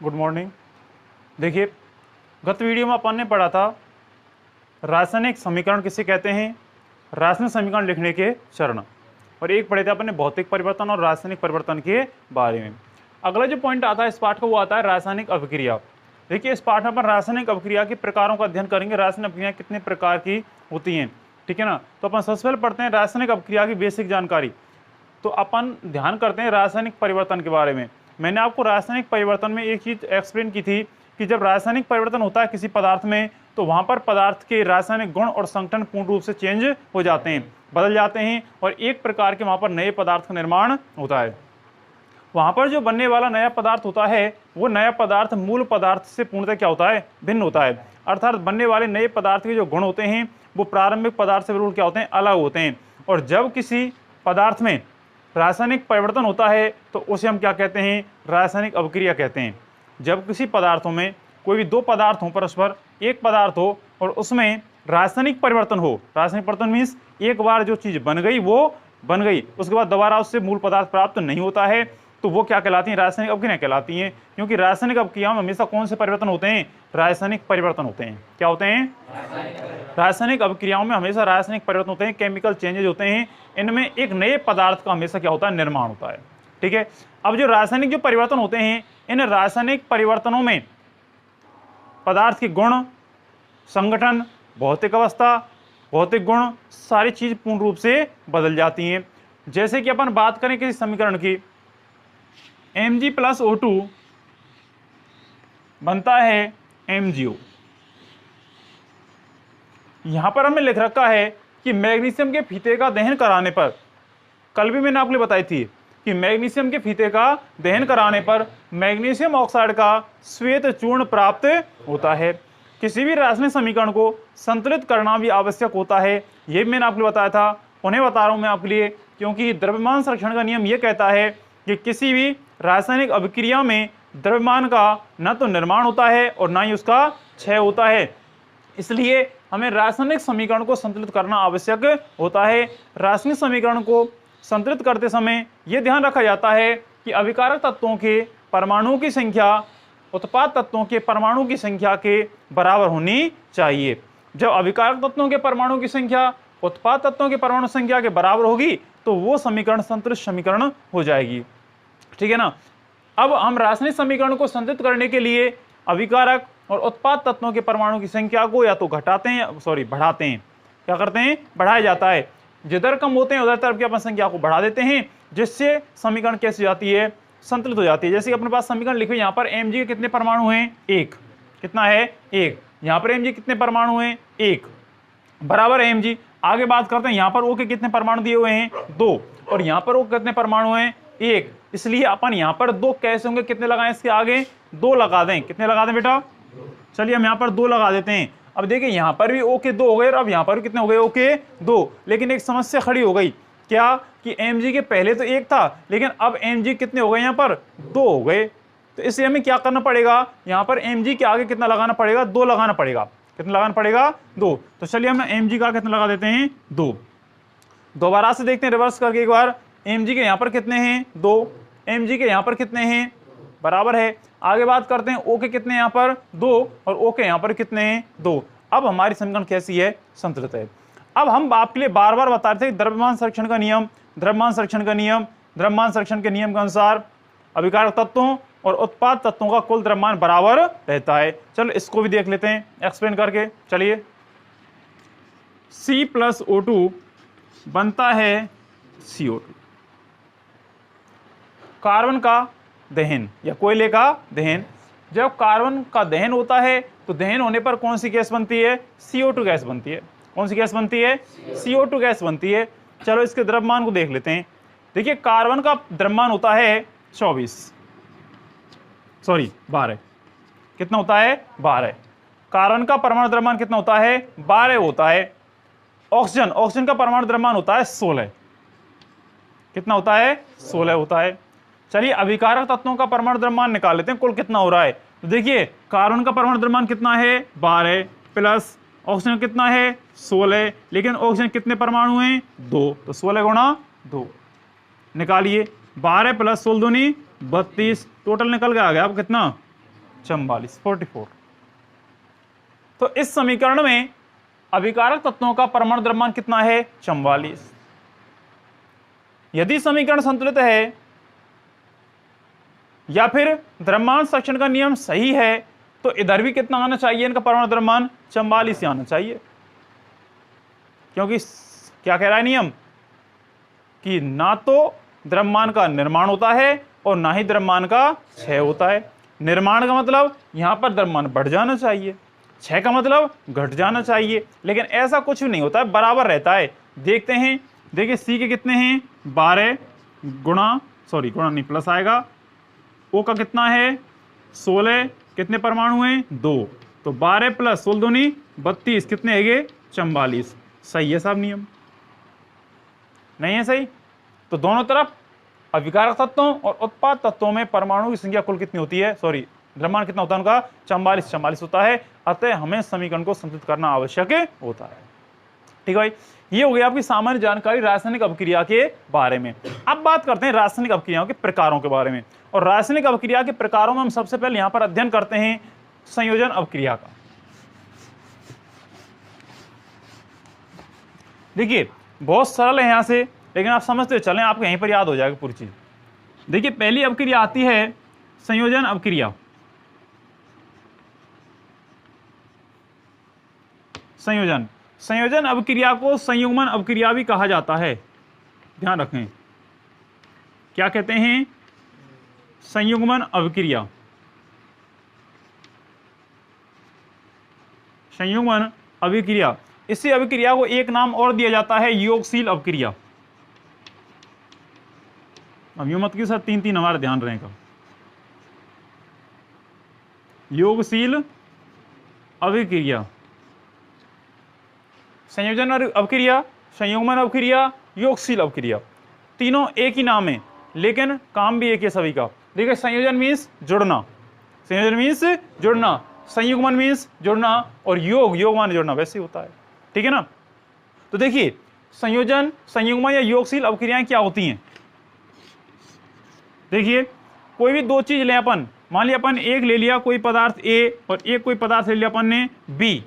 Good morning. देखिए, गत video में अपन ने पढ़ा था रासायनिक समीकरण किसे कहते हैं, रासायनिक समीकरण लिखने के चरण, और एक पढ़े थे अपन ने भौतिक परिवर्तन और रासायनिक परिवर्तन के बारे में। अगला जो पॉइंट आता है इस पाठ का वो आता है रासायनिक अभिक्रिया। देखिए, इस पाठ में अपन रासायनिक अभिक्रिया के प्रकारों का अध्ययन करेंगे। रासायनिक अभिक्रिया कितने प्रकार की होती हैं, ठीक है ना। तो अपन सबसे पहले पढ़ते हैं रासायनिक अभिक्रिया की बेसिक जानकारी। तो अपन ध्यान करते हैं रासायनिक परिवर्तन के बारे में। मैंने आपको रासायनिक परिवर्तन में एक चीज एक्सप्लेन की थी कि जब रासायनिक परिवर्तन होता है किसी पदार्थ में, तो वहां पर पदार्थ के रासायनिक गुण और संगठन पूर्ण रूप से चेंज हो जाते हैं, बदल जाते हैं, और एक प्रकार के वहां पर नए पदार्थ का निर्माण होता है। वहां पर जो बनने वाला नया पदार्थ होता है वो नया पदार्थ मूल पदार्थ से पूर्णतः क्या होता है, भिन्न होता है। अर्थात बनने वाले नए पदार्थ के जो गुण होते हैं वो प्रारंभिक पदार्थ से बिल्कुल क्या होते हैं, अलग होते हैं। और जब किसी पदार्थ में रासायनिक परिवर्तन होता है तो उसे हम क्या कहते हैं, रासायनिक अभिक्रिया कहते हैं। जब किसी पदार्थों में कोई भी दो पदार्थ हो, परस्पर एक पदार्थ हो और उसमें रासायनिक परिवर्तन हो, रासायनिक परिवर्तन मीन्स एक बार जो चीज बन गई वो बन गई, उसके बाद दोबारा उससे मूल पदार्थ प्राप्त नहीं होता है, तो वो क्या कहलाती हैं, रासायनिक अभिक्रिया कहलाती हैं। क्योंकि रासायनिक अभिक्रिया में हमेशा कौन से परिवर्तन होते हैं, रासायनिक परिवर्तन होते हैं। क्या होते हैं, रासायनिक अभिक्रियाओं में हमेशा रासायनिक परिवर्तन होते हैं, केमिकल चेंजेज होते हैं। इनमें एक नए पदार्थ का हमेशा क्या होता है, निर्माण होता है। ठीक है। अब जो रासायनिक जो परिवर्तन होते हैं, इन रासायनिक परिवर्तनों में पदार्थ के गुण, संगठन, भौतिक अवस्था, भौतिक गुण, सारी चीज पूर्ण रूप से बदल जाती हैं। जैसे कि अपन बात करें किसी समीकरण की, Mg प्लस O2 बनता है MgO। यहां पर हमने लिख रखा है कि मैग्नीशियम के फीते का दहन कराने पर, कल भी मैंने आपको बताई थी कि मैग्नीशियम के फीते का दहन कराने पर मैग्नीशियम ऑक्साइड का श्वेत चूर्ण प्राप्त होता है। किसी भी रासायनिक समीकरण को संतुलित करना भी आवश्यक होता है, ये भी मैंने आपको बताया था, उन्हें बता रहा हूं मैं आपके लिए, क्योंकि द्रव्यमान संरक्षण का नियम यह कहता है कि किसी भी रासायनिक अभिक्रिया में द्रव्यमान का न तो निर्माण होता है और न ही उसका क्षय होता है। इसलिए हमें रासायनिक समीकरण को संतुलित करना आवश्यक होता है। रासायनिक समीकरण को संतुलित करते समय यह ध्यान रखा जाता है कि अभिकारक तत्वों के परमाणुओं की संख्या उत्पाद तत्वों के परमाणु की संख्या के बराबर होनी चाहिए। जब अभिकारक तत्वों के परमाणु की संख्या उत्पाद तत्वों के परमाणु संख्या के बराबर होगी तो वो समीकरण संतुलित समीकरण हो जाएगी। ठीक है ना। अब हम रासायनिक समीकरण को संतुलित करने के लिए अभिकारक और उत्पाद तत्वों के परमाणु की संख्या को या तो घटाते हैं, बढ़ाते हैं। क्या करते हैं, बढ़ाया जाता है। जिधर कम होते हैं उधर तरफ की अपन संख्या को बढ़ा देते हैं, जिससे समीकरण कैसी जाती है, संतुलित हो जाती है। जैसे अपने पास समीकरण लिखे, यहाँ पर Mg के कितने परमाणु हैं, एक, कितना है, एक। यहाँ पर Mg कितने परमाणु हैं, एक, बराबर है Mg। आगे बात करते हैं, यहाँ पर O के कितने परमाणु दिए हुए हैं, दो, और यहाँ पर O कितने परमाणु हैं, एक। इसलिए अपन यहाँ पर दो कैसे होंगे, कितने लगाएं इसके आगे, दो लगा दें। कितने लगा दें बेटा, चलिए हम यहाँ पर दो लगा देते हैं। अब देखिए यहाँ पर भी O के दो हो गए और अब यहाँ पर भी कितने हो गए, O के दो। लेकिन एक समस्या खड़ी हो गई, क्या कि Mg के पहले तो एक था लेकिन अब Mg कितने हो गए, यहाँ पर दो हो गए। तो इसलिए हमें क्या करना पड़ेगा, यहाँ पर Mg के आगे कितना लगाना पड़ेगा, दो लगाना पड़ेगा। कितना लगाना पड़ेगा, दो। तो चलिए हम Mg का कितना लगा देते हैं, दो। दोबारा से देखते हैं रिवर्स करके एक बार। Mg के यहाँ पर कितने हैं, दो, Mg के यहाँ पर कितने हैं, बराबर है। आगे बात करते हैं O के कितने यहाँ पर, दो, और O के यहाँ पर कितने हैं, दो। अब हमारी समीकरण कैसी है, संतुलित है। अब हम आपके लिए बार बार बता रहे थे द्रव्यमान संरक्षण का नियम, द्रव्यमान संरक्षण का नियम, द्रव्यमान संरक्षण के नियम के अनुसार अभिकारक तत्वों और उत्पाद तत्वों का कुल द्रव्यमान बराबर रहता है। चलो इसको भी देख लेते हैं एक्सप्लेन करके। चलिए, C प्लस O2 बनता है CO2। कार्बन का दहन या कोयले का दहन, जब कार्बन का दहन होता है तो दहन होने पर कौन सी गैस बनती है, CO2 गैस बनती है। कौन सी गैस बनती है, CO2 गैस बनती है। चलो इसके द्रव्यमान को देख लेते हैं। देखिए, कार्बन का द्रव्यमान होता है 12, कितना होता है, 12। कार्बन का परमाणु द्रव्यमान कितना होता है, 12 होता है। ऑक्सीजन का परमाणु द्रव्यमान होता है 16, कितना होता है, 16 होता है। चलिए अभिकारक तत्वों का परमाणु द्रव्यमान निकाल लेते हैं, कुल कितना हो रहा है। तो देखिए, कार्बन का परमाणु द्रव्यमान कितना है, 12, प्लस ऑक्सीजन कितना है, 16, लेकिन ऑक्सीजन कितने परमाणु हैं, 2, तो 16 गुणा 2 निकालिए। 12 प्लस 16 दूनी 32, टोटल निकल के आ गया अब कितना, 44 44। तो इस समीकरण में अभिकारक तत्वों का परमाणु द्रव्यमान कितना है? 44। यदि समीकरण संतुलित है या फिर द्रव्यमान संरक्षण का नियम सही है तो इधर भी कितना आना चाहिए? इनका परमाणु द्रव्यमान 44 ही आना चाहिए, क्योंकि क्या कह रहा है नियम कि ना तो द्रव्यमान का निर्माण होता है और ना ही द्रव्यमान का क्षय होता है। निर्माण का मतलब यहां पर द्रव्यमान बढ़ जाना चाहिए, क्षय का मतलब घट जाना चाहिए, लेकिन ऐसा कुछ भी नहीं होता है, बराबर रहता है। देखते हैं, देखिए सी के कितने हैं? 12 गुणा नहीं प्लस आएगा, ओ का कितना है? 16, कितने परमाणु हैं? 2, तो 12 प्लस 16 दूनी 32, कितने है? 44। सही है साहब नियम? नहीं है सही? तो दोनों तरफ अभिकारक तत्वों और उत्पाद तत्वों में परमाणु की संख्या कुल कितनी होती है? द्रव्यमान कितना होता है उनका? 44 होता है। अतः हमें समीकरण को संतुलित करना आवश्यक होता है। ठीक है भाई, ये हो गई आपकी सामान्य जानकारी रासायनिक अभिक्रिया के बारे में। अब बात करते हैं रासायनिक अभिक्रियाओं के प्रकारों के बारे में। और रासायनिक अभिक्रिया के प्रकारों में हम सबसे पहले यहां पर अध्ययन करते हैं संयोजन अभिक्रिया का। देखिए बहुत सरल है यहां से, लेकिन आप समझते चलें, आपको यहीं पर याद हो जाएगा पूरी चीज। देखिए पहली अभिक्रिया आती है संयोजन अभिक्रिया। संयोजन अभिक्रिया को संयुग्मन अभिक्रिया भी कहा जाता है। ध्यान रखें, क्या कहते हैं? संयुग्मन अभिक्रिया। संयुग्मन अभिक्रिया, इसी अभिक्रिया को एक नाम और दिया जाता है योगशील अभिक्रिया। अब यूं मत के साथ 3 हमारा ध्यान रहेगा। योगशील अभिक्रिया, संयोजन अभिक्रिया, संयुग्मन अभिक्रिया, योगशील अभिक्रिया, तीनों एक ही नाम है लेकिन काम भी एक है सभी का। देखिए संयोजन मीन्स जुड़ना, संयुग्मन मीन्स जुड़ना, और योग माने जुड़ना, वैसे ही होता है। ठीक है ना? तो देखिए संयोजन, संयुग्मन या योगशील अभिक्रियाएं क्या होती हैं? देखिए कोई भी दो चीज लें अपन, मान लिया अपन एक ले लिया कोई पदार्थ A और एक कोई पदार्थ ले लिया अपन ने B।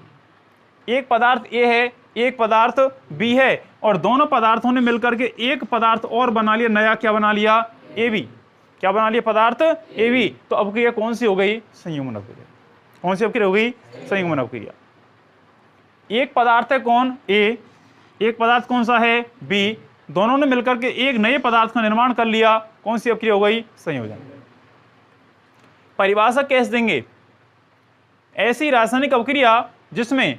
एक पदार्थ A है, एक पदार्थ B है, और दोनों पदार्थों ने मिलकर के एक पदार्थ और बना लिया, नया क्या बना लिया? AB। क्या बना लिया? पदार्थ AB। तो अभिक्रिया कौन सी हो गई? संयुग्मन अभिक्रिया। कौन सी अभिक्रिया हो गई? संयुग्मन अभिक्रिया। एक पदार्थ है कौन? A, एक पदार्थ कौन सा है? B। दोनों ने मिलकर के एक नए पदार्थ का निर्माण कर लिया, कौन सी अभिक्रिया हो गई? संयोजन। परिभाषा कैसे देंगे? ऐसी रासायनिक अभिक्रिया जिसमें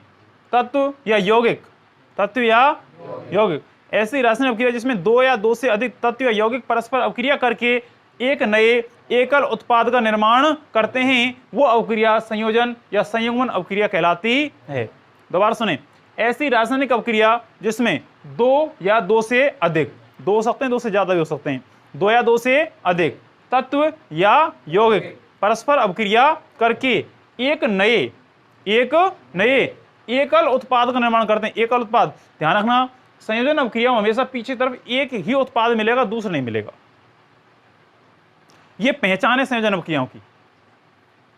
तत्व या यौगिक, ऐसी रासायनिक अभिक्रिया जिसमें दो या दो से अधिक तत्व या यौगिक परस्पर अभिक्रिया करके एक नए एकल उत्पाद का निर्माण करते हैं, वो अभिक्रिया संयोजन या संयुग्मन अभिक्रिया कहलाती है। दोबारा सुने, ऐसी रासायनिक अभिक्रिया जिसमें दो या दो से अधिक, दो हो सकते हैं, दो से ज्यादा भी हो सकते हैं, दो या दो से अधिक तत्व या यौगिक परस्पर अभिक्रिया करके एक नए एकल उत्पाद का निर्माण करते हैं। एकल उत्पाद, ध्यान रखना, संयोजन अभिक्रिया में हमेशा पीछे तरफ एक ही उत्पाद मिलेगा, दूसरा नहीं मिलेगा। यह पहचान है संयोजन अभिक्रियाओं की।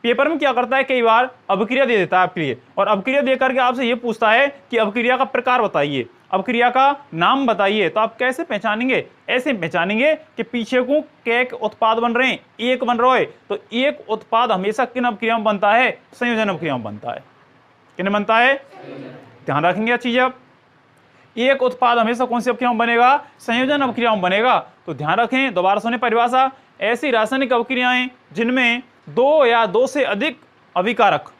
पेपर में क्या करता है, कई बार अभिक्रिया दे देता है आपके लिए, और अभिक्रिया देकर के आपसे यह पूछता है कि अभिक्रिया का प्रकार बताइए, अभिक्रिया का नाम बताइए। तो आप कैसे पहचानेंगे? ऐसे पहचानेंगे कि पीछे को एक उत्पाद बन रहे हैं, एक बन रहा है, तो एक उत्पाद हमेशा किन अभिक्रिया में बनता है? संयोजन अभिक्रिया में बनता है। किन बनता है? ध्यान रखेंगे चीज। अब एक उत्पाद हमेशा कौन सी अभिक्रिया में बनेगा? संयोजन अभिक्रिया में बनेगा। तो ध्यान रखें, दोबारा सुने परिभाषा, ऐसी रासायनिक अभिक्रियाएं जिनमें दो या दो से अधिक अभिकारक,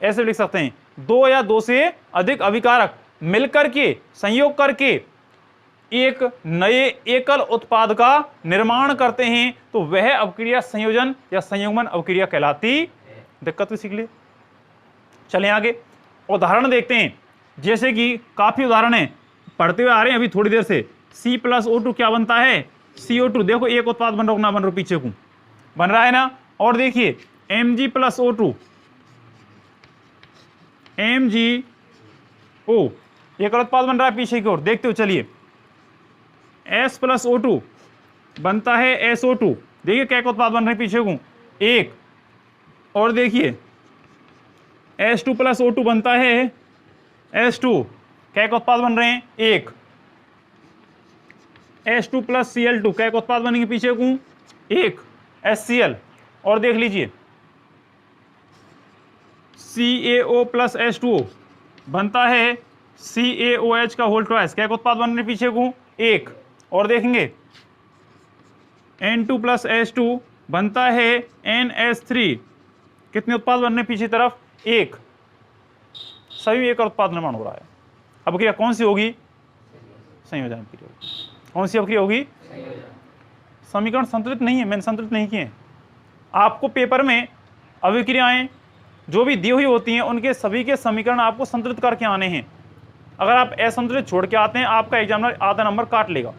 ऐसे लिख सकते हैं, दो या दो से अधिक अभिकारक मिलकर के संयोग करके एक नए एकल उत्पाद का निर्माण करते हैं, तो वह अभिक्रिया संयोजन या संयुग्मन अभिक्रिया कहलाती। दिक्कत तो सीख लिए। चलें आगे, उदाहरण देखते हैं। जैसे कि काफी उदाहरण है, पढ़ते हुए आ रहे हैं अभी थोड़ी देर से। C+O2 क्या बनता है? CO2। देखो एक उत्पाद बन रहा, ना बन रहा, पीछे को बन रहा है ना। और देखिए Mg+O2, MgO, एक उत्पाद बन रहा है पीछे की ओर, देखते हो चलिए। S+O2 बनता है SO2। देखिए क्या उत्पाद बन रहे हैं पीछे को, एक। और देखिए H2 प्लस O2 बनता है H2, क्या का उत्पाद बन रहे हैं? एक। H2 प्लस Cl2, क्या का उत्पाद बनेंगे पीछे को? एक HCl। और देख लीजिए CaO प्लस H2O बनता है CaOH का होल ट्वाइस, क्या का उत्पाद बन रहे हैं पीछे को? एक। और देखेंगे N2 प्लस H2 बनता है NH3, कितने उत्पाद बन रहे हैं पीछे तरफ? एक। सभी एक उत्पाद निर्माण हो रहा है। अभिक्रिया कौन सी होगी? संयोजन अभिक्रिया होगी। कौन सी अभिक्रिया होगी? समीकरण संतुलित नहीं है, मैंने संतुलित नहीं किए। आपको पेपर में अभिक्रियाएं जो भी दी हुई होती हैं उनके सभी के समीकरण आपको संतुलित करके आने हैं। अगर आप असंतुलित छोड़ के आते हैं आपका एग्जामिनर आधा नंबर काट लेगा।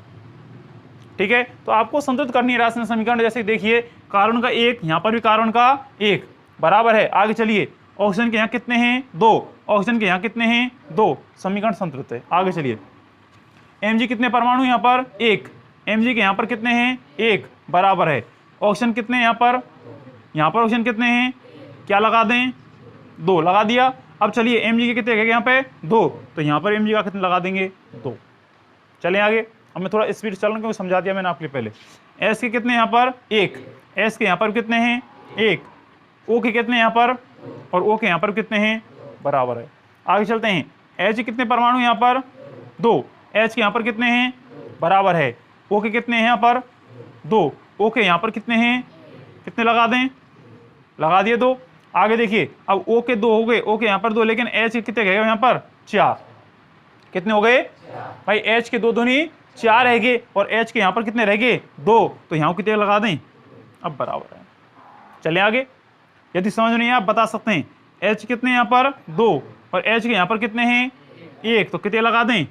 ठीक है, तो आपको संतुलित करनी है रासायनिक समीकरण। जैसे देखिए कार्बन का एक, यहाँ पर भी कार्बन का एक बराबर है। आगे चलिए, ऑक्सीजन के यहाँ कितने हैं? दो। ऑक्सीजन के यहाँ कितने हैं? दो। समीकरण संतुलित है। आगे चलिए, Mg कितने परमाणु यहाँ पर? एक। Mg के यहाँ पर कितने हैं? एक बराबर है। ऑक्सीजन कितने यहाँ पर? यहाँ पर ऑक्सीजन कितने हैं? क्या लगा दें? दो लगा दिया। अब चलिए Mg के कितने हैं यहाँ पे? दो, तो यहाँ पर Mg का कितने लगा देंगे? दो। चलें आगे। अब मैं थोड़ा स्पीड चल रहा हूँ क्योंकि समझा दिया मैंने आपके पहले। S के कितने यहाँ पर? एक। S के यहाँ पर कितने हैं? एक। O के कितने यहाँ पर? और O के यहाँ पर कितने हैं? बराबर है। आगे चलते हैं, H कितने परमाणु यहाँ पर? दो। H के यहाँ पर कितने हैं? बराबर है। O के कितने हैं यहाँ पर? दो। O के यहाँ पर कितने हैं? कितने लगा दें? लगा दिए दो। आगे देखिए, अब O के दो हो गए, O के यहाँ पर दो, लेकिन H के कितने गए यहाँ पर? चार। कितने हो गए भाई? H के दो दूनी चार रह गए और H के यहाँ पर कितने रह गए? दो, तो यहाँ कितने लगा दें? अब बराबर है। चलें आगे। यदि समझ नहीं है आप बता सकते हैं। H कितने यहाँ पर? दो, और H के यहाँ पर कितने हैं? एक, तो कितने लगा दें?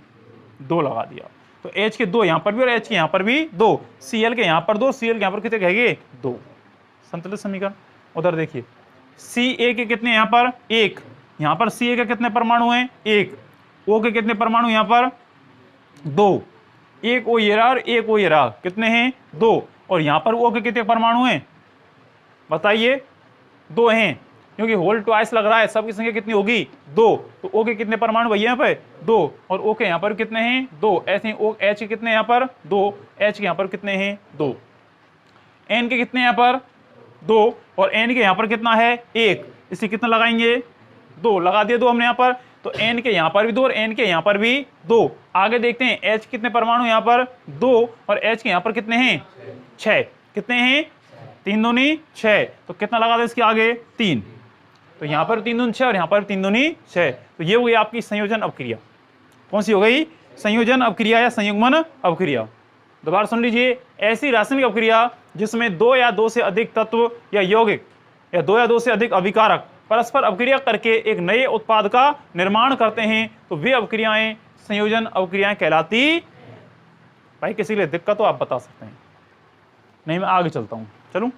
दो लगा दिया। तो H के दो यहाँ पर भी और H के यहाँ पर भी दो। Cl के यहाँ पर दो, Cl के यहाँ पर कितने रहेंगे? दो। संतुलित समीकरण। उधर देखिए, Ca के कितने यहाँ पर? एक। यहाँ पर Ca के कितने परमाणु हैं? एक। O के कितने परमाणु यहाँ पर? दो। एक O ये रहा और एक O ये रहा, कितने हैं? दो। और यहाँ पर O के कितने परमाणु हैं? बताइए। दो हैं, क्योंकि होल ट्वाइस लग रहा है। सबकी संख्या कितनी होगी? दो। तो O के कितने परमाणु भैया यहाँ पे? दो। और O के यहाँ पर कितने हैं? दो। ऐसे ही H के कितने यहाँ पर? दो। H के यहाँ पर कितने हैं? दो। N के कितने यहाँ पर? दो। और N के यहाँ पर कितना है? एक। इसे कितना लगाएंगे? दो लगा दिए, दो हमने यहाँ पर। तो N के यहाँ पर भी दो और N के यहाँ पर भी दो। आगे देखते हैं, H कितने परमाणु यहाँ पर? दो। और H के यहाँ पर कितने हैं? छह। कितने हैं? तीन दूनी छह, तो कितना लगा दे इसके आगे? तीन। तो यहाँ पर तीन दूनी छह और यहाँ पर तीन दूनी छह, तो ये हो गई आपकी संयोजन अवक्रिया। कौन सी हो गई? संयोजन अवक्रिया या संयुग्मन अवक्रिया। दोबारा सुन लीजिए, ऐसी रासायनिक अवक्रिया जिसमें दो या दो से अधिक तत्व या यौगिक या दो या दो से अधिक अभिकारक परस्पर अवक्रिया करके एक नए उत्पाद का निर्माण करते हैं, तो वे अवक्रियाएं संयोजन अवक्रियाएं कहलाती। भाई किसी के लिए दिक्कत हो आप बता सकते हैं, नहीं मैं आगे चलता हूं। चलूं,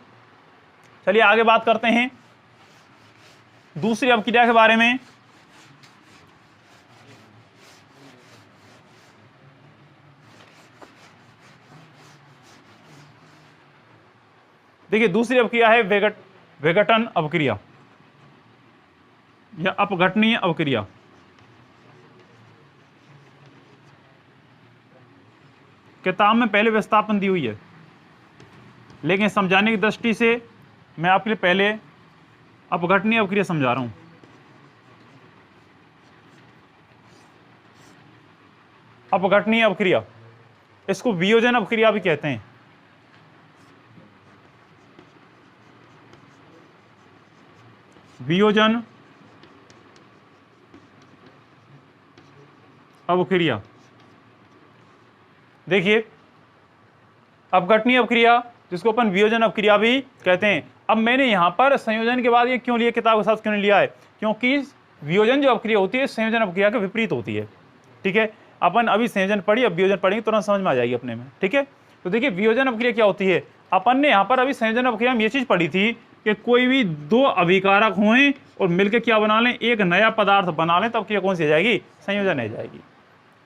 चलिए आगे बात करते हैं दूसरी अवक्रिया के बारे में। देखिए दूसरी अवक्रिया है विघटन अवक्रिया या अपघटनीय अवक्रिया। किताब में पहले विस्थापन दी हुई है, लेकिन समझाने की दृष्टि से मैं आपके लिए पहले अपघटनीय अवक्रिया समझा रहा हूं। अपघटनीय अवक्रिया, इसको वियोजन अवक्रिया भी कहते हैं। वियोजन अवक्रिया। देखिए अपघटनीय अवक्रिया जिसको अपन वियोजन अवक्रिया भी कहते हैं। अब मैंने यहां पर संयोजन के बाद ये क्यों लिया, किताब के साथ क्यों नहीं लिया है? क्योंकि वियोजन जो अवक्रिया होती है संयोजन अवक्रिया के विपरीत होती है। ठीक है, अपन अभी संयोजन पढ़ी, अब वियोजन पढ़ेंगे, तुरंत समझ में आ जाएगी अपने में। ठीक है, तो देखिए वियोजन अवक्रिया क्या होती है। अपन ने यहाँ पर अभी संयोजन अवक्रिया में ये चीज पढ़ी थी कि कोई भी दो अभिकारक हों और मिलकर क्या बना लें, एक नया पदार्थ बना लें, तब क्या कौन सी आ जाएगी? संयोजन आ जाएगी।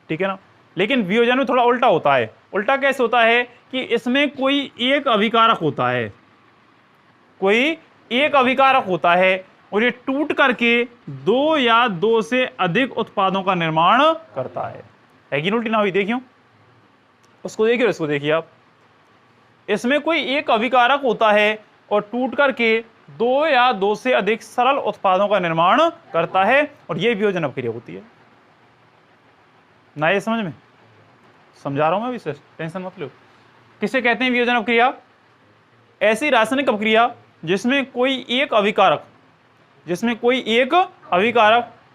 ठीक है ना। लेकिन वियोजन में थोड़ा उल्टा होता है। उल्टा कैसे होता है कि इसमें कोई एक अभिकारक होता है, कोई एक अभिकारक होता है और ये टूट करके दो या दो से अधिक उत्पादों का निर्माण करता है कि उल्टी ना हुई? देखियो, उसको देखिए, इसको देखिए आप। इसमें कोई एक अभिकारक होता है और टूट करके दो या दो से अधिक सरल उत्पादों का निर्माण करता है और यह वियोजन अपक्रिया होती है ना। ये समझ में समझा रहा हूं मैं, विशेष टेंशन मत लो। किसे कहते हैं वियोजन अपक्रिया? ऐसी रासायनिक अपक्रिया जिसमें कोई एक अभिकारक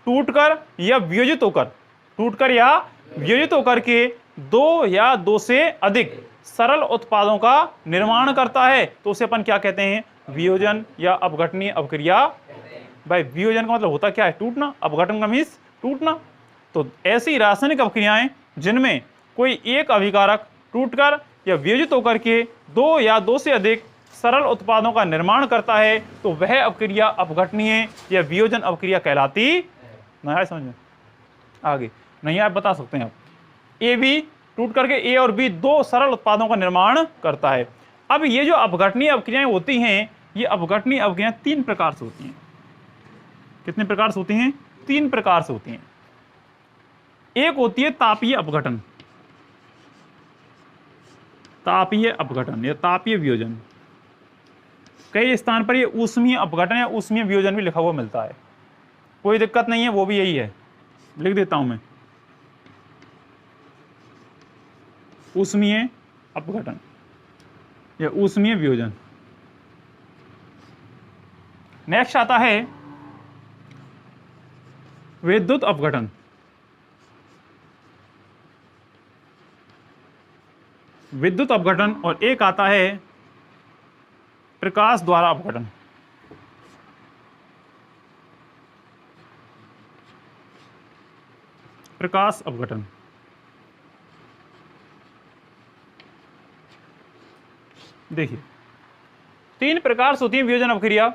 टूटकर या वियोजित होकर के दो या दो से अधिक सरल उत्पादों का निर्माण करता है, तो उसे अपन क्या कहते हैं? वियोजन या अपघटनीय अपक्रिया। भाई वियोजन का मतलब होता क्या है? टूटना। अपघटन का मीन्स टूटना। तो ऐसी रासायनिक अपक्रियाएं जिनमें कोई एक अभिकारक टूटकर या वियोजित होकर के दो या दो से अधिक सरल उत्पादों का निर्माण करता है, तो वह अपक्रिया अपघटनीय या वियोजन अपक्रिया कहलाती। नहीं आया समझ में? आगे नहीं आप बता सकते हैं आप। ए बी टूट करके ए और बी दो सरल उत्पादों का निर्माण करता है। अब ये जो अपघटनीय अपक्रियाएं होती हैं, ये अपघटनीय अपक्रियाएं तीन प्रकार से होती हैं। कितने प्रकार से होती हैं? तीन प्रकार से होती हैं। एक होती है तापीय अपघटन, तापीय अपघटन या तापीय वियोजन। कई स्थान पर ये ऊष्मीय अपघटन या ऊष्मीय वियोजन भी लिखा हुआ मिलता है, कोई दिक्कत नहीं है, वो भी यही है, लिख देता हूं मैं, ऊष्मीय अपघटन या ऊष्मीय वियोजन। नेक्स्ट आता है विद्युत अपघटन। विद्युत अपघटन और एक आता है प्रकाश द्वारा अपघटन। प्रकाश अपघटन। देखिए तीन प्रकार से होती है वियोजन अपक्रिया,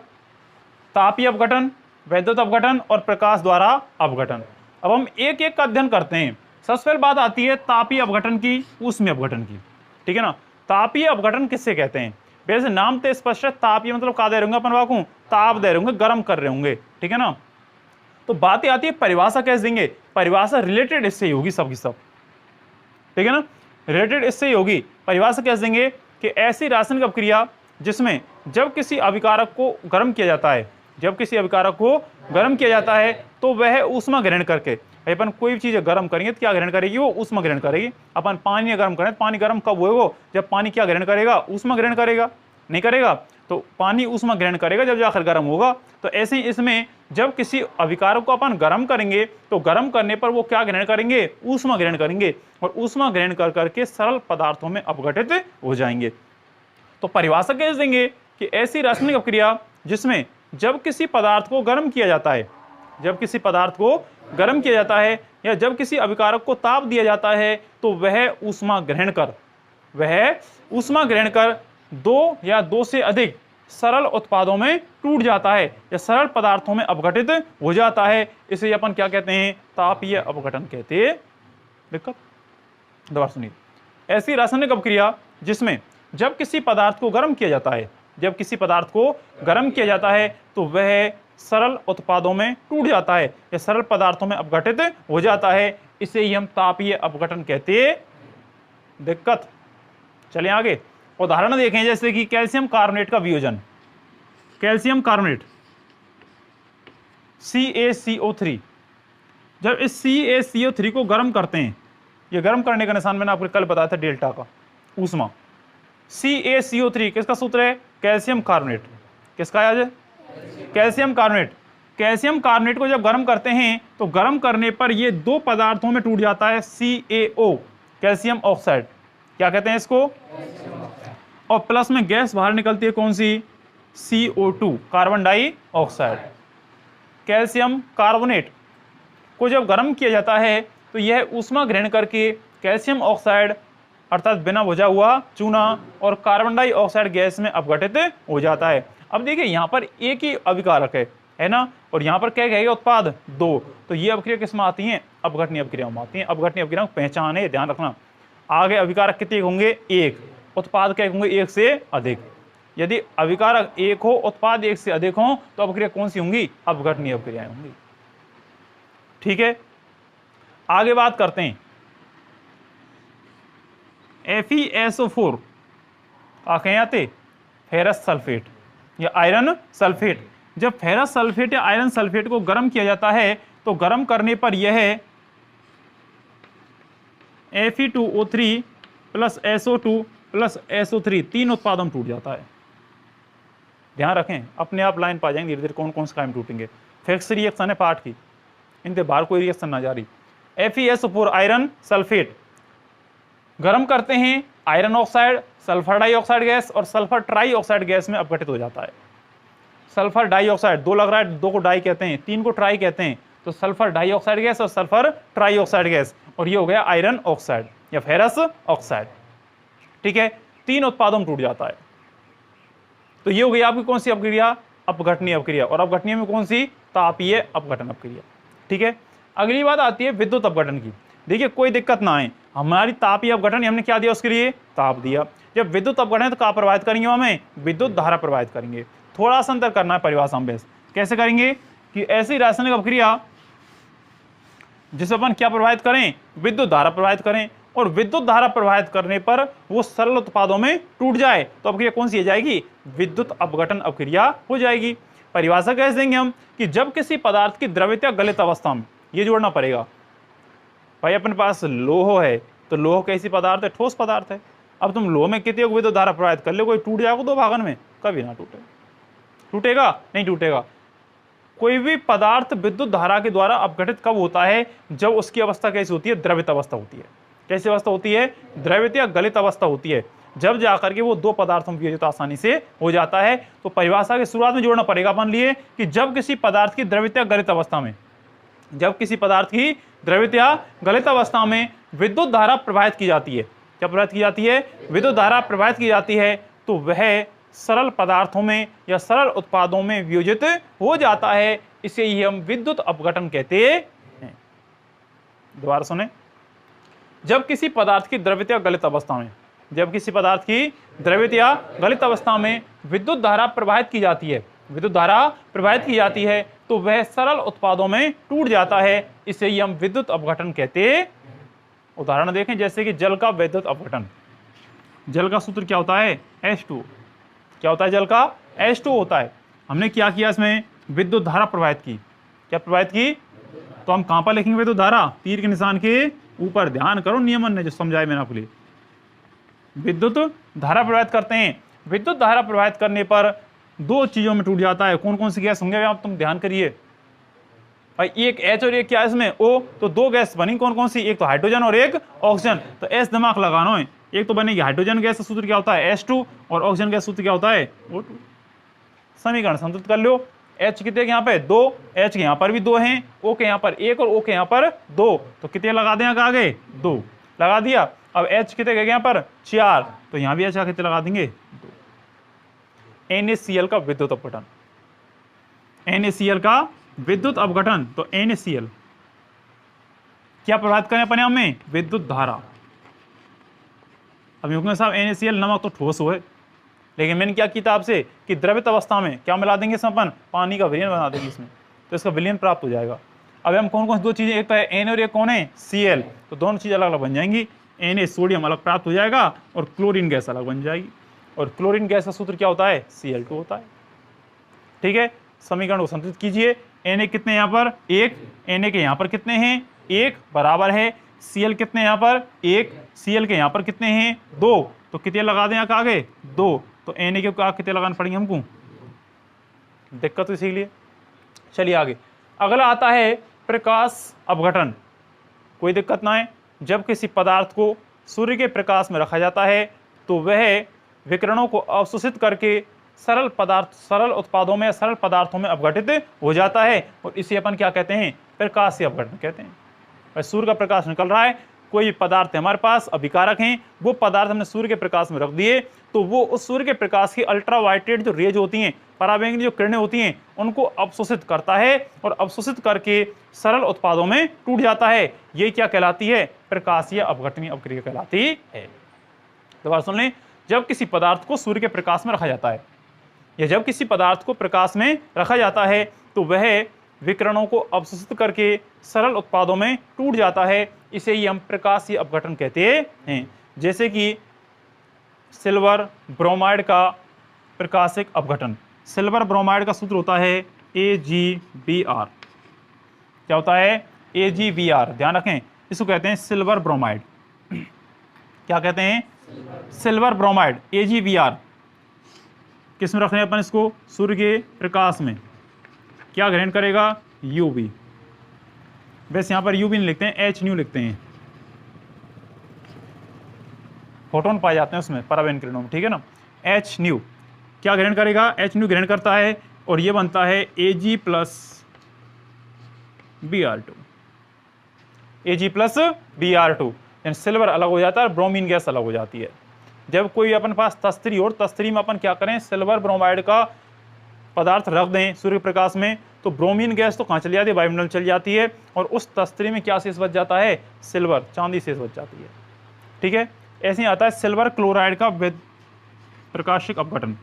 तापीय अपघटन, वैद्युत अपघटन और प्रकाश द्वारा अपघटन। अब हम एक एक का अध्ययन करते हैं। सबसे पहले बात आती है तापीय अपघटन की, ऊष्मीय अपघटन की, ठीक है ना। तापीय अपघटन किससे कहते हैं? वैसे नाम तो स्पष्ट है, तापीय मतलब का दे रहे होंगे अपन वाकू, ताप दे रहे होंगे, गर्म कर रहे होंगे, ठीक है ना। तो बातें आती है परिभाषा कैसे देंगे? परिभाषा रिलेटेड इससे ही होगी सबकी सब, ठीक है ना, रिलेटेड इससे ही होगी। परिभाषा कैसे देंगे कि ऐसी रासायनिक अपक्रिया जिसमें जब किसी अभिकारक को गर्म किया जाता है, जब किसी अभिकारक को गर्म किया जाता है तो वह ऊष्मा ग्रहण करके, अपन कोई भी चीज गर्म करेंगे तो क्या ग्रहण करेगी? वो ऊष्मा ग्रहण करेगी। अपन पानी गर्म करें, पानी गर्म कब होगा? जब पानी क्या ग्रहण करेगा? ऊष्मा ग्रहण करेगा, नहीं करेगा? तो पानी ऊष्मा ग्रहण करेगा जब जाकर गर्म होगा। तो ऐसे ही इसमें जब किसी अभिकारक को अपन गर्म करेंगे तो गर्म करने पर वो क्या ग्रहण करेंगे? ऊष्मा ग्रहण करेंगे और ऊष्मा ग्रहण कर करके सरल पदार्थों में अपघटित हो जाएंगे। तो परिभाषा कैसे देंगे कि ऐसी रासायनिक अपक्रिया जिसमें जब किसी पदार्थ को गर्म किया जाता है, जब किसी पदार्थ को गर्म किया जाता है या जब किसी अभिकारक को ताप दिया जाता है तो वह ऊष्मा ग्रहण कर दो या दो से अधिक सरल उत्पादों में टूट जाता है या सरल पदार्थों में अपघटित हो जाता है। इसे अपन क्या कहते हैं? तापीय अपघटन कहते हैं। दिक्कत दोबारा सुनिए। ऐसी रासायनिक अपक्रिया जिसमें जब किसी पदार्थ को गर्म किया जाता है, जब किसी पदार्थ को गर्म किया जाता है तो वह सरल उत्पादों में टूट जाता है या सरल पदार्थों में अपघटित हो जाता है, इसे ही हम तापीय अपघटन कहते हैं। दिक्कत, चलें आगे। उदाहरण देखें जैसे कि कैल्शियम कार्बोनेट का वियोजन। कैल्शियम कार्बोनेट CaCO3, जब इस CaCO3 को गर्म करते हैं, ये गर्म करने का निशान मैंने आपको कल बताया था डेल्टा का, ऊष्मा। CaCO3 किसका सूत्र है? Calcium carbonate. किसका याद है? Calcium carbonate. कैल्शियम कार्बोनेट को जब गर्म करते हैं तो गर्म करने पर ये दो पदार्थों में टूट जाता है, CaO, कैल्शियम ऑक्साइड, क्या कहते हैं इसको? और प्लस में गैस बाहर निकलती है, कौन सी? CO2, carbon dioxide. Calcium carbonate को जब गर्म किया जाता है तो यह ऊष्मा ग्रहण करके कैल्शियम ऑक्साइड अर्थात बिना बुझा हुआ चूना और कार्बन डाइऑक्साइड गैस में अपघटित हो जाता है। अब देखिए यहाँ पर एक ही अभिकारक है ना, और यहाँ पर क्या कहेगा? उत्पाद दो। तो ये अपक्रिया किस में आती हैं? अपघटनीय अपक्रियाओं में आती हैं। अपघटनीय अपक्रियाओं की पहचान है, ध्यान रखना। आगे अभिकारक कितने होंगे? एक। उत्पाद क्या होंगे? एक से अधिक। यदि अभिकारक एक हो, उत्पाद एक से अधिक हो, तो अपक्रिया कौन सी होंगी? अपघटनीय अपक्रियाएं होंगी। ठीक है, आगे बात करते हैं। FeSO4 कहीं आते? फेरस सल्फेट या आयरन सल्फेट। जब फेरस सल्फेट या आयरन सल्फेट को गर्म किया जाता है तो गर्म करने पर यह Fe2O3 plus SO2 plus SO3 तीन उत्पादों में टूट जाता है। ध्यान रखें, अपने आप लाइन पा जाएंगे धीरे धीरे कौन कौन से कायम टूटेंगे। फिक्स रिएक्शन है पार्ट की, इनके बाहर कोई रिएक्शन ना जारी। FeSO4 आयरन सल्फेट गर्म करते हैं, iron oxide, sulphur dioxide gas और सल्फर ट्राइऑक्साइड गैस में अपघटित हो जाता है। सल्फर डाइऑक्साइड, दो लग रहा है, दो को डाई कहते हैं, तीन को ट्राई कहते हैं, तो सल्फर डाइऑक्साइड गैस और सल्फर ट्राइऑक्साइड गैस, और ये हो गया आयरन ऑक्साइड या फेरस ऑक्साइड। ठीक है, तीन उत्पादों में टूट जाता है। तो ये हो गई आपकी कौन सी अपक्रिया? अपघटनीय अपक्रिया। और अपघटनीय में कौन सी? तापीय अपघटन अपक्रिया। ठीक है, अगली बात आती है विद्युत अपघटन की। देखिए कोई दिक्कत ना आए, हमारी तापीय अपघटन हमने क्या दिया उसके लिए? ताप दिया। जब विद्युत अपघटन तो क्या प्रवाहित करेंगे? हमें विद्युत धारा प्रवाहित करेंगे। थोड़ा सा अंतर करना है परिभाषा में बेस। कैसे करेंगे कि ऐसी रासायनिक अपक्रिया जिसे अपन क्या प्रवाहित करें? विद्युत धारा प्रवाहित करें, और विद्युत धारा प्रवाहित करने पर वो सरल उत्पादों में टूट जाए तो अपक्रिया कौन सी हो जाएगी? विद्युत अपघटन अपक्रिया हो जाएगी। परिभाषा कैसे देंगे हम कि जब किसी पदार्थ की द्रवित या गलित अवस्था में, ये जोड़ना पड़ेगा भाई, अपने पास लोह है तो लोह कैसी पदार्थ है? ठोस पदार्थ है। अब तुम लोह में कितने विद्युत धारा प्रवाहित कर लो, कोई टूट जाएगा दो भागन में? कभी ना टूटे। टूटेगा? नहीं टूटेगा। कोई भी पदार्थ विद्युत धारा के द्वारा अपघटित कब होता है? जब उसकी अवस्था कैसी होती है? द्रवित अवस्था होती है। कैसी अवस्था होती है? द्रवित या गलित अवस्था होती है। जब जाकर के वो दो पदार्थों में वियोजित आसानी से हो जाता है। तो परिभाषा की शुरुआत में जोड़ना पड़ेगा अपन लिए कि जब किसी पदार्थ की द्रवित या गलित अवस्था में, जब किसी पदार्थ की द्रवित या गलित अवस्था में विद्युत धारा प्रवाहित की जाती है। क्या प्रवाहित की जाती है? विद्युत धारा प्रवाहित की जाती है, तो वह सरल पदार्थों में या सरल उत्पादों में वियोजित हो जाता है। इसे ही हम विद्युत अपघटन कहते हैं। दोबारा सुने, जब किसी पदार्थ की द्रवित या गलित अवस्था में, जब किसी पदार्थ की द्रवित या गलित अवस्था में विद्युत धारा प्रवाहित की जाती है, विद्युत धारा प्रवाहित की जाती है, तो वह सरल उत्पादों में टूट जाता है। इसे ही हम विद्युत अपघटन कहते हैं। उदाहरण देखें, जैसे कि जल का विद्युत अपघटन। जल का सूत्र क्या होता है? H2। क्या होता है? जल का H2 होता है। हमने क्या किया? इसमें विद्युत धारा प्रवाहित की। क्या प्रवाहित की? तो हम कहां पर लिखेंगे विद्युत धारा? तीर के निशान के ऊपर। ध्यान करो, नियमन ने जो समझाया मैंने आपके लिए। विद्युत धारा प्रवाहित करते हैं। विद्युत धारा प्रवाहित करने पर दो चीजों में टूट जाता है। कौन कौन सी गैस होंगे आप तुम ध्यान करिए भाई, एक H और एक क्या इसमें O, तो दो गैस बनी। कौन कौन सी? एक तो हाइड्रोजन और एक ऑक्सीजन। तो S दिमाग लगाना है। एक तो बनेगी हाइड्रोजन गैस का सूत्र क्या होता है? H2, और ऑक्सीजन गैस सूत्र क्या होता है? O2। समीकरण संतुलित कर लो। H कितने के यहाँ पे? 2, H के यहाँ पर भी 2 हैं, O के यहाँ पर 1 और O के यहाँ पर 2, तो कितने लगा दें आगे? 2 लगा दिया। अब H कितने के यहाँ पर? 4, तो यहाँ भी H का कितने लगा देंगे? 2। NaCl का विद्युत अपघटन। NaCl का विद्युत अपघटन। तो NaCl क्या प्रभावित करें अपने आप में? विद्युत धारा। अब यूं साहब NaCl नमक तो ठोस हो है, लेकिन मैंने क्या किया था आपसे कि द्रवित अवस्था में क्या मिला देंगे इसमें? अपन पानी का विलयन बना देंगे इसमें, तो इसका विलयन प्राप्त हो जाएगा। अब हम कौन कौन सी दो चीजें, एक तो है Na और एक कौन है? Cl, तो दोनों चीजें अलग अलग बन जाएंगी। Na सोडियम अलग प्राप्त हो जाएगा और क्लोरीन गैस अलग बन जाएगी। और क्लोरीन गैस का सूत्र क्या होता है? Cl2 होता है। ठीक है, समीकरण को संतुलित कीजिए। Na कितने यहाँ पर? 1, Na के यहाँ पर कितने हैं? 1 बराबर है Cl कितने यहाँ पर? 1, Cl के यहाँ पर कितने हैं? 2, तो कितने लगा दें यहाँ आगे? 2, तो Na के कितने लगाने पड़ेंगे हमको? दिक्कत तो इसीलिए। चलिए आगे, अगला आता है प्रकाश अपघटन। कोई दिक्कत ना है, जब किसी पदार्थ को सूर्य के प्रकाश में रखा जाता है तो वह विकिरणों को अवशोषित करके सरल पदार्थ, सरल उत्पादों में, सरल पदार्थों में अपघटित हो जाता है, और इसे अपन क्या कहते हैं? प्रकाशीय अपघटन कहते हैं। सूर्य का प्रकाश निकल रहा है, कोई पदार्थ हमारे पास अभिकारक हैं, वो पदार्थ हमने सूर्य के प्रकाश में रख दिए, तो वो उस सूर्य के प्रकाश की अल्ट्रावायलेट जो रेज होती हैं, पराबैंगनी जो किरणें होती हैं, उनको अवशोषित करता है, और अवशोषित करके सरल उत्पादों में टूट जाता है। ये क्या कहलाती है? प्रकाशीय अपघटनीय अपक्रिया कहलाती है। दोबारा सुन लें, जब किसी पदार्थ को सूर्य के प्रकाश में रखा जाता है, या जब किसी पदार्थ को प्रकाश में रखा जाता है तो वह विकिरणों को अवशोषित करके सरल उत्पादों में टूट जाता है। इसे ही हम प्रकाशीय अपघटन कहते हैं। जैसे कि सिल्वर ब्रोमाइड का प्रकाशिक अपघटन। सिल्वर ब्रोमाइड का सूत्र होता है AgBr। क्या होता है? AgBr। ध्यान रखें, इसको कहते हैं सिल्वर ब्रोमाइड। क्या कहते हैं? Silver bromide, AgBr। किस में रख रहे हैं अपन इसको? सूर्य के प्रकाश में। क्या ग्रहण करेगा? UV। वैसे यहां पर UV नहीं लिखते हैं, H लिखते हैं। फोटोन पाए जाते हैं उसमें पराबैंगनी किरणों में, ठीक है ना। H क्या ग्रहण करेगा? H ग्रहण करता है और ये बनता है Ag plus Br2। Ag plus Br2, यानी सिल्वर अलग हो जाता है और ब्रोमीन गैस अलग हो जाती है। जब कोई अपन पास तस्तरी और तस्तरी में अपन क्या करें, सिल्वर ब्रोमाइड का पदार्थ रख दें सूर्य प्रकाश में, तो ब्रोमीन गैस तो कहाँ चली जाती है? वायुमंडल चली जाती है, और उस तस्तरी में क्या शेष बच जाता है? सिल्वर, चांदी शेष बच जाती है। ठीक है, ऐसे ही आता है सिल्वर क्लोराइड का प्रकाशिक अपघटन।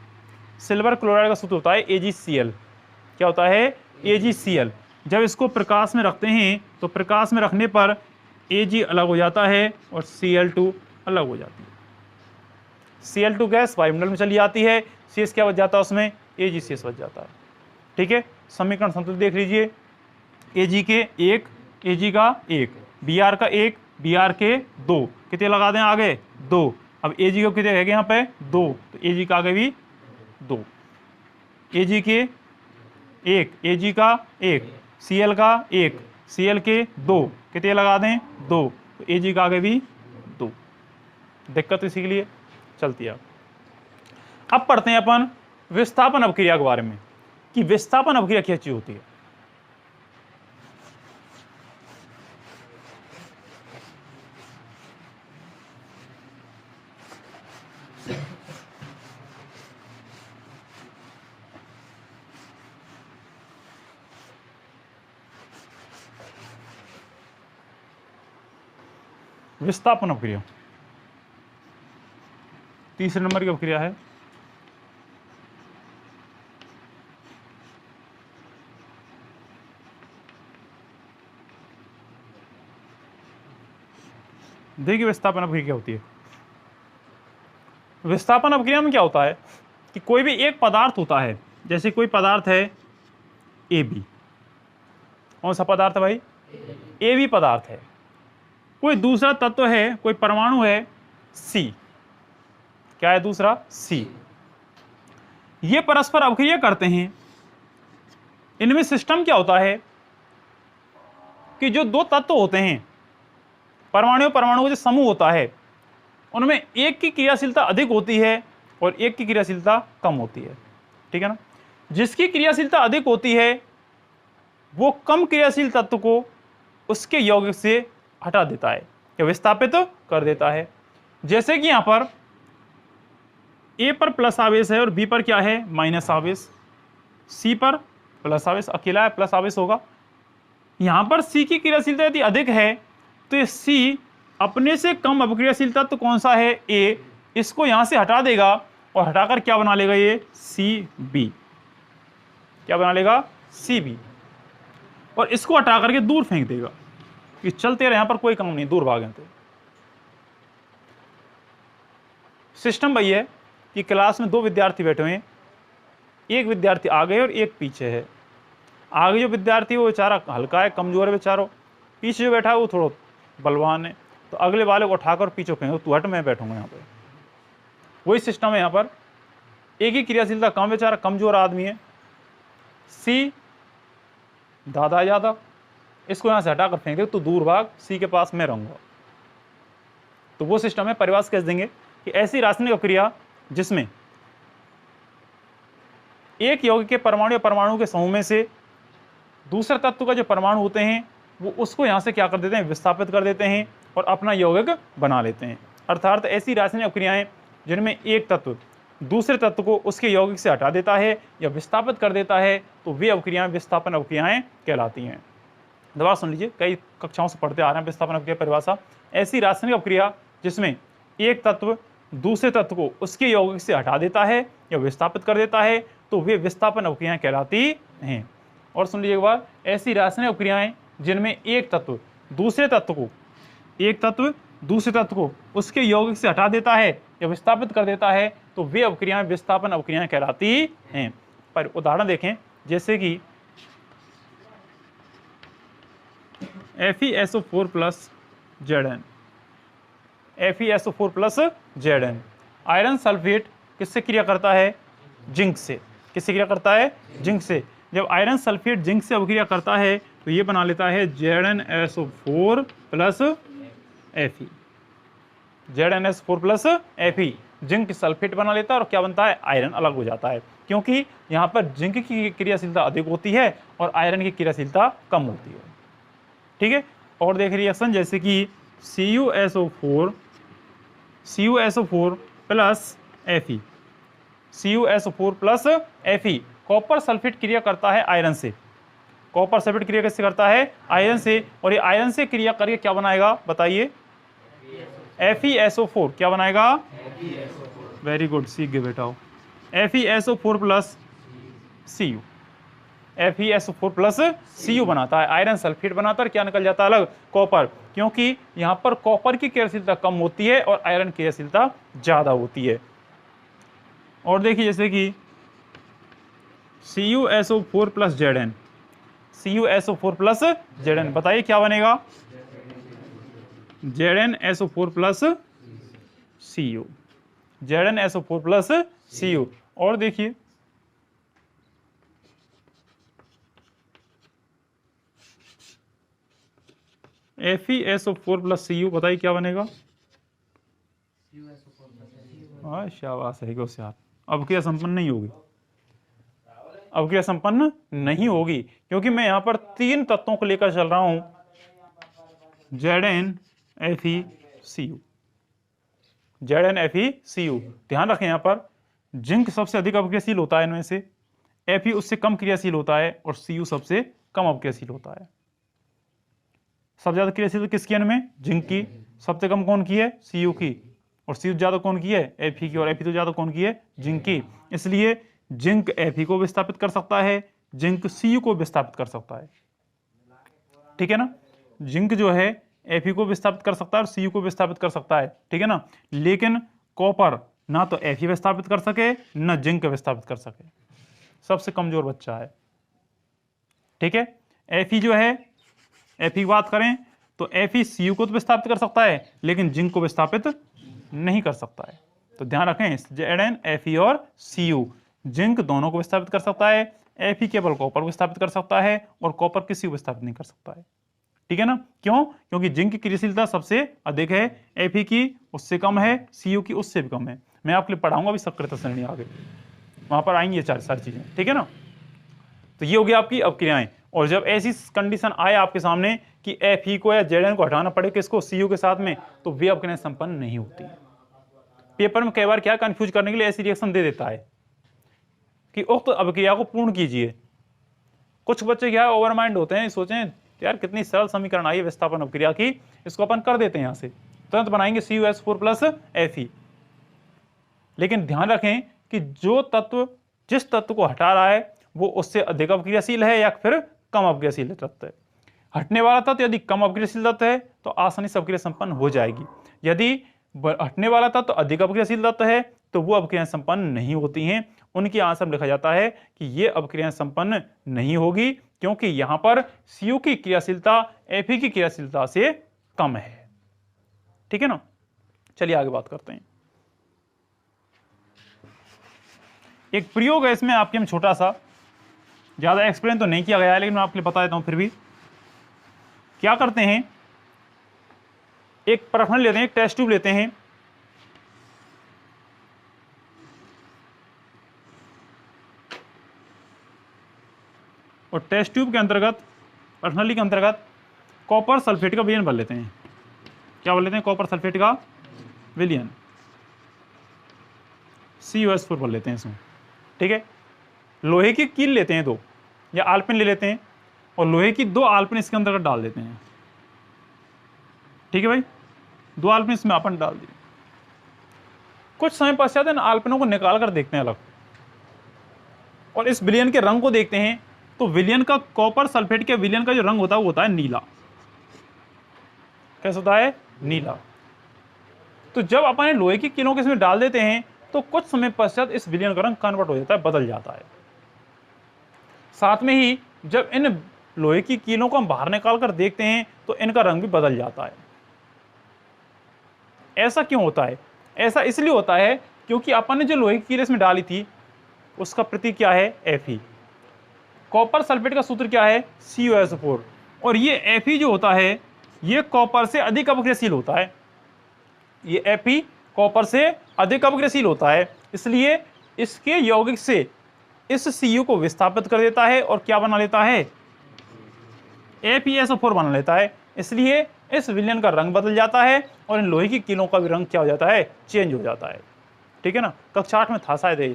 सिल्वर क्लोराइड का सूत्र होता है AgCl। क्या होता है? AgCl। जब इसको प्रकाश में रखते हैं तो प्रकाश में रखने पर Ag अलग हो जाता है और Cl2 अलग हो जाती है। Cl2 गैस वायुमंडल में चली जाती है, शेष क्या बच जाता है उसमें? Ag शेष बच जाता है। ठीक है, समीकरण संतुलित देख लीजिए। Ag के 1, Ag का 1, Br का 1, Br के 2, कितने लगा दें आगे? 2। अब Ag को कितने रहेंगे यहाँ पे? 2, तो Ag का आगे भी 2। Ag के 1, Ag का 1, Cl का 1, Cl के 2, कितने लगा दें? 2, तो Ag का आगे भी 2। दिक्कत इसी के लिए चलती है। अब पढ़ते हैं अपन विस्थापन अपक्रिया के बारे में, कि विस्थापन अपक्रिया क्या चीज होती है। विस्थापन अपक्रिया तीसरे नंबर की अपक्रिया है। देखिए विस्थापन अपक्रिया क्या होती है। विस्थापन अपक्रिया में क्या होता है कि कोई भी एक पदार्थ होता है, जैसे कोई पदार्थ है AB। कौन सा पदार्थ है भाई? AB पदार्थ है। कोई दूसरा तत्व है, कोई परमाणु है C। क्या है दूसरा? C। ये परस्पर अपक्रिया करते हैं। इनमें सिस्टम क्या होता है कि जो दो तत्व होते हैं, परमाणु परमाणु का जो समूह होता है, उनमें एक की क्रियाशीलता अधिक होती है और एक की क्रियाशीलता कम होती है। ठीक है ना। जिसकी क्रियाशीलता अधिक होती है वो कम क्रियाशील तत्व को उसके यौगिक से हटा देता है या विस्थापित कर देता है। जैसे कि यहां पर A पर प्लस आवेश है और B पर क्या है? माइनस आवेश। C पर प्लस आवेश, अकेला है, प्लस आवेश होगा। यहां पर C की क्रियाशीलता यदि अधिक है तो ये C अपने से कम अपक्रियाशील तत्व कौन सा है? A। इसको यहां से हटा देगा और हटाकर क्या बना लेगा? ये CB। क्या बना लेगा? CB। और इसको हटा करके दूर फेंक देगा कि चलते रहे, यहां पर कोई काम नहीं, दूर भागें। तो सिस्टम वही है कि क्लास में दो विद्यार्थी बैठे हुए हैं, एक विद्यार्थी आगे है और एक पीछे है। आगे जो विद्यार्थी है वो बेचारा हल्का है, कमजोर है बेचारो। पीछे जो बैठा है वो थोड़ा बलवान है, तो अगले वाले को उठाकर पीछे फेंको, तू हट, मैं बैठूंगा यहाँ पे। वही सिस्टम है यहाँ पर। एक ही क्रियाशीलता कम, बेचारा कमजोर आदमी है। C दादा ज्यादा, इसको यहाँ से हटाकर फेंक दे, तो दूर भाग, C के पास मैं रहूंगा। तो वो सिस्टम है। परिभाषा कैसे देंगे कि ऐसी रासायनिक अपक्रिया जिसमें एक यौगिक के परमाणु या परमाणु के समूह में से दूसरे तत्व का जो परमाणु होते हैं वो उसको यहां से क्या कर देते हैं? विस्थापित कर देते हैं और अपना यौगिक बना लेते हैं। अर्थात ऐसी रासायनिक अपक्रियाएं जिनमें एक तत्व दूसरे तत्व को उसके यौगिक से हटा देता है या विस्थापित कर देता है, तो वे अपक्रियाएं विस्थापन अपक्रियाएं कहलाती हैं। दोबारा सुन लीजिए, कई कक्षाओं से पढ़ते आ रहे हैं विस्थापन अपक्रिया परिभाषा। ऐसी रासायनिक अपक्रिया जिसमें एक तत्व दूसरे तत्व को उसके यौगिक से हटा देता है या विस्थापित कर देता है तो वे विस्थापन अपक्रियाएं कहलाती हैं। और सुन लीजिए एक बार, ऐसी रासायनिक अपक्रियाएं जिनमें एक तत्व दूसरे तत्व को उसके यौगिक से हटा देता है या विस्थापित कर देता है तो वे अपक्रियाएं विस्थापन अपक्रियाएं कहलाती हैं। पर उदाहरण देखें, जैसे कि FeSO4 plus Zn, FeSO4 plus Zn, iron sulphate किससे क्रिया करता है? जिंक से। किससे क्रिया करता है? जिंक से। जब आयरन सल्फेट जिंक से अभिक्रिया करता है तो ये बना लेता है ZnSO4 plus Fe, ZnSO4 plus Fe, zinc sulphate बना लेता है और क्या बनता है? आयरन अलग हो जाता है, क्योंकि यहाँ पर जिंक की क्रियाशीलता अधिक होती है और आयरन की क्रियाशीलता कम होती है। ठीक है। और देख रिएक्शन जैसे कि CuSO4 plus Fe, CuSO4 plus Fe, copper sulphate क्रिया करता है आयरन से। कॉपर सल्फेट क्रिया किससे करता है? आयरन से। और ये आयरन से क्रिया करके क्या बनाएगा बताइए? FeSO4 क्या बनाएगा? वेरी गुड, सीख गए बेटा। FeSO4 plus Cu, FeSO4 plus Cu बनाता है, आयरन सल्फेट बनाता है। क्या निकल जाता है अलग? कॉपर, क्योंकि यहाँ पर कॉपर की क्रियाशीलता कम होती है और आयरन की क्रियाशीलता ज्यादा होती है। और देखिए जैसे कि CuSO4 plus Zn, CuSO4 plus Zn, बताइए क्या बनेगा? ZnSO4 plus Cu, ZnSO4 plus Cu। और देखिए FeSO4 प्लस Cu, बताइए क्या बनेगा? शाबाश है होशियार। अब क्रिया संपन्न नहीं होगी, अब क्रिया संपन्न नहीं होगी, क्योंकि मैं यहाँ पर तीन तत्वों को लेकर चल रहा हूं, ZnFeCu, ZnFeCu। ध्यान रखें यहाँ पर जिंक सबसे अधिक अपक्रियाशील होता है इनमें से, Fe उससे कम क्रियाशील होता है और Cu सबसे कम अपक्रियाशील होता है। सबसे ज्यादा क्रियाशील किसकी है इनमें? जिंक की। सबसे कम कौन की है? Cu की। और Cu ज्यादा कौन की है? Fe की। और Fe तो ज्यादा कौन की है? जिंक की। इसलिए जिंक Fe को विस्थापित कर सकता है, जिंक Cu को विस्थापित कर सकता है। ठीक है ना? जिंक जो है Fe को विस्थापित कर सकता है और Cu को विस्थापित कर सकता है। ठीक है ना? लेकिन कॉपर ना तो Fe विस्थापित कर सके ना जिंक विस्थापित कर सके, सबसे कमजोर बच्चा है। ठीक है। Fe जो है, Fe की बात करें तो Fe Cu को तो विस्थापित कर सकता है लेकिन जिंक को विस्थापित नहीं कर सकता है। तो ध्यान रखें, Zn, Fe और Cu, जिंक दोनों को विस्थापित कर सकता है, Fe केवल कॉपर को विस्थापित कर सकता है और कॉपर किसी को विस्थापित नहीं कर सकता है। ठीक है ना? क्यों? क्योंकि जिंक की क्रियाशीलता सबसे अधिक है, Fe की उससे कम है, Cu की उससे भी कम है। मैं आपके लिए पढ़ाऊंगा अभी सक्रियता श्रेणी आगे, वहां पर आएंगी ये सारी चीजें। ठीक है ना? तो ये हो गया आपकी अपक्रियाएं। और जब ऐसी कंडीशन आए आपके सामने कि Fe को या Zn को हटाना पड़े किसको? Cu के साथ में, तो वे अपक्रियाएं संपन्न नहीं होती। पेपर में कई बार क्या कंफ्यूज करने के लिए ऐसी रिएक्शन दे देता है कि उक्त अपक्रिया को पूर्ण कीजिए। कुछ बच्चे क्या ओवर माइंड होते हैं, सोचें यार कितनी सरल समीकरण आई है विस्थापन अपक्रिया की, इसको अपन कर देते हैं, यहां से तुरंत बनाएंगे CuS4 प्लस Fe। लेकिन ध्यान रखें कि जो तत्व जिस तत्व को हटा रहा है वो उससे अधिक अपक्रियाशील है या फिर कम अपक्रियाशील तत्व है। हटने वाला तत्व यदि कम अपक्रियाशील तत्व है तो आसानी से अपक्रिया संपन्न हो जाएगी। यदि हटने वाला तत्व अधिक अपक्रियाशील तत्व है तो वो अपक्रियाएं संपन्न नहीं होती हैं। उनकी आंसर में लिखा जाता है कि ये अपक्रियाएं संपन्न नहीं होगी क्योंकि यहां पर Cu की क्रियाशीलता Fe की क्रियाशीलता से कम है। ठीक है ना? चलिए आगे बात करते हैं। एक प्रयोग है इसमें आपके हम छोटा सा, ज्यादा एक्सप्लेन तो नहीं किया गया है लेकिन मैं आपके लिए बता देता हूं फिर भी। क्या करते हैं, एक प्रश्न लेते हैं, एक टेस्ट ट्यूब लेते हैं, और टेस्ट ट्यूब के अंतर्गत प्रश्नावली के अंतर्गत कॉपर सल्फेट का विलयन भर लेते हैं। क्या भर लेते हैं? कॉपर सल्फेट का विलयन, CuS4 भर लेते हैं इसमें। ठीक है। लोहे की कील लेते हैं दो, या आलपिन ले लेते हैं और लोहे की दो आलपिन इसके अंतर्गत डाल देते हैं। ठीक है भाई, दो आलपिन इसमें अपन डाल दिए। कुछ समय पश्चात इन आलपिनों को निकाल कर देखते हैं अलग, और इस विलयन के रंग को देखते हैं, तो विलयन का कॉपर सल्फेट के विलयन का जो रंग होता है वो होता है नीला। कैसा होता है? नीला। तो जब अपन लोहे की कीलों को इसमें डाल देते हैं तो कुछ समय पश्चात इस विलयन का रंग कन्वर्ट हो जाता है, बदल जाता है। साथ में ही जब इन लोहे की कीलों को हम बाहर निकाल कर देखते हैं तो इनका रंग भी बदल जाता है। ऐसा क्यों होता है? ऐसा इसलिए होता है क्योंकि अपन ने जो लोहे की कील इसमें डाली थी उसका प्रतीक क्या है? Fe। कॉपर सल्फेट का सूत्र क्या है? CuSO4। और ये Fe जो होता है ये कॉपर से अधिक अपक्रियाशील होता है। ये Fe कॉपर से अधिक अपक्रियाशील होता है, इसलिए इसके यौगिक से इस Cu को विस्थापित कर देता है और क्या बना लेता है? FeSO4 बना लेता है। इसलिए इस विलयन का रंग बदल जाता है और इन लोहे की कीलों का भी रंग क्या हो जाता है? चेंज हो जाता है। ठीक है ना? कक्षा 8 में था शायद ये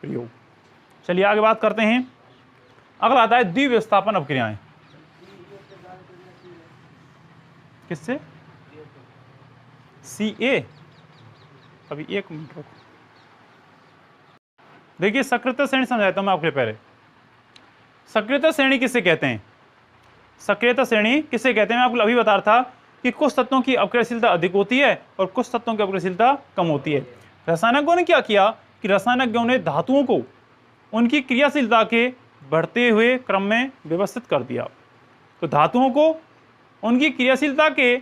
प्रयोग। चलिए आगे बात करते हैं। अगला आता है द्विविस्थापन अपक्रियाएं। किससे? Ca। अभी एक मिनट रुको। देखिए सक्रियता श्रेणी समझाता हूं मैं आपके पहले। सक्रियता श्रेणी किसे कहते हैं? सक्रियता श्रेणी किसे कहते हैं? मैं आपको अभी बता रहा था कि कुछ तत्वों की अपक्रियाशीलता अधिक होती है और कुछ तत्वों की अपक्रियाशीलता कम होती है। रसायनज्ञों ने क्या किया कि रसायनज्ञों ने धातुओं को उनकी क्रियाशीलता के बढ़ते हुए क्रम में व्यवस्थित कर दिया। तो धातुओं को उनकी क्रियाशीलता के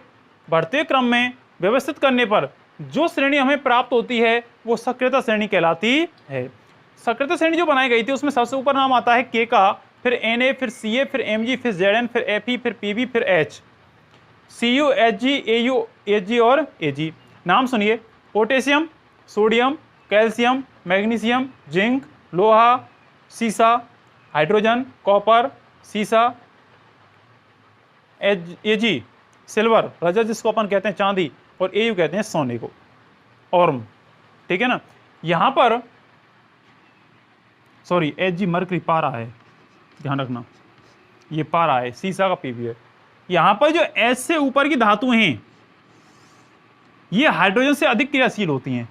बढ़ते क्रम में व्यवस्थित करने पर जो श्रेणी हमें प्राप्त होती है वो सक्रियता श्रेणी कहलाती है। सक्रियता श्रेणी जो बनाई गई थी उसमें सबसे ऊपर नाम आता है K का, फिर Na, फिर Ca, फिर Mg, फिर Zn, फिर Fe, फिर Pb, फिर H, Cu, Hg, Au, Ag और Ag। नाम सुनिए: potassium, sodium, calcium, magnesium, zinc, लोहा, सीसा, हाइड्रोजन, कॉपर, सीसा, Ag सिल्वर, रजत जिसको अपन कहते हैं चांदी, और Au कहते हैं सोने को, और ठीक है ना। यहां पर सॉरी Hg मरकरी पारा है, ध्यान रखना ये पारा है, सीसा का Pb है। यहां पर जो H से ऊपर की धातुएं हैं ये हाइड्रोजन से अधिक क्रियाशील होती हैं।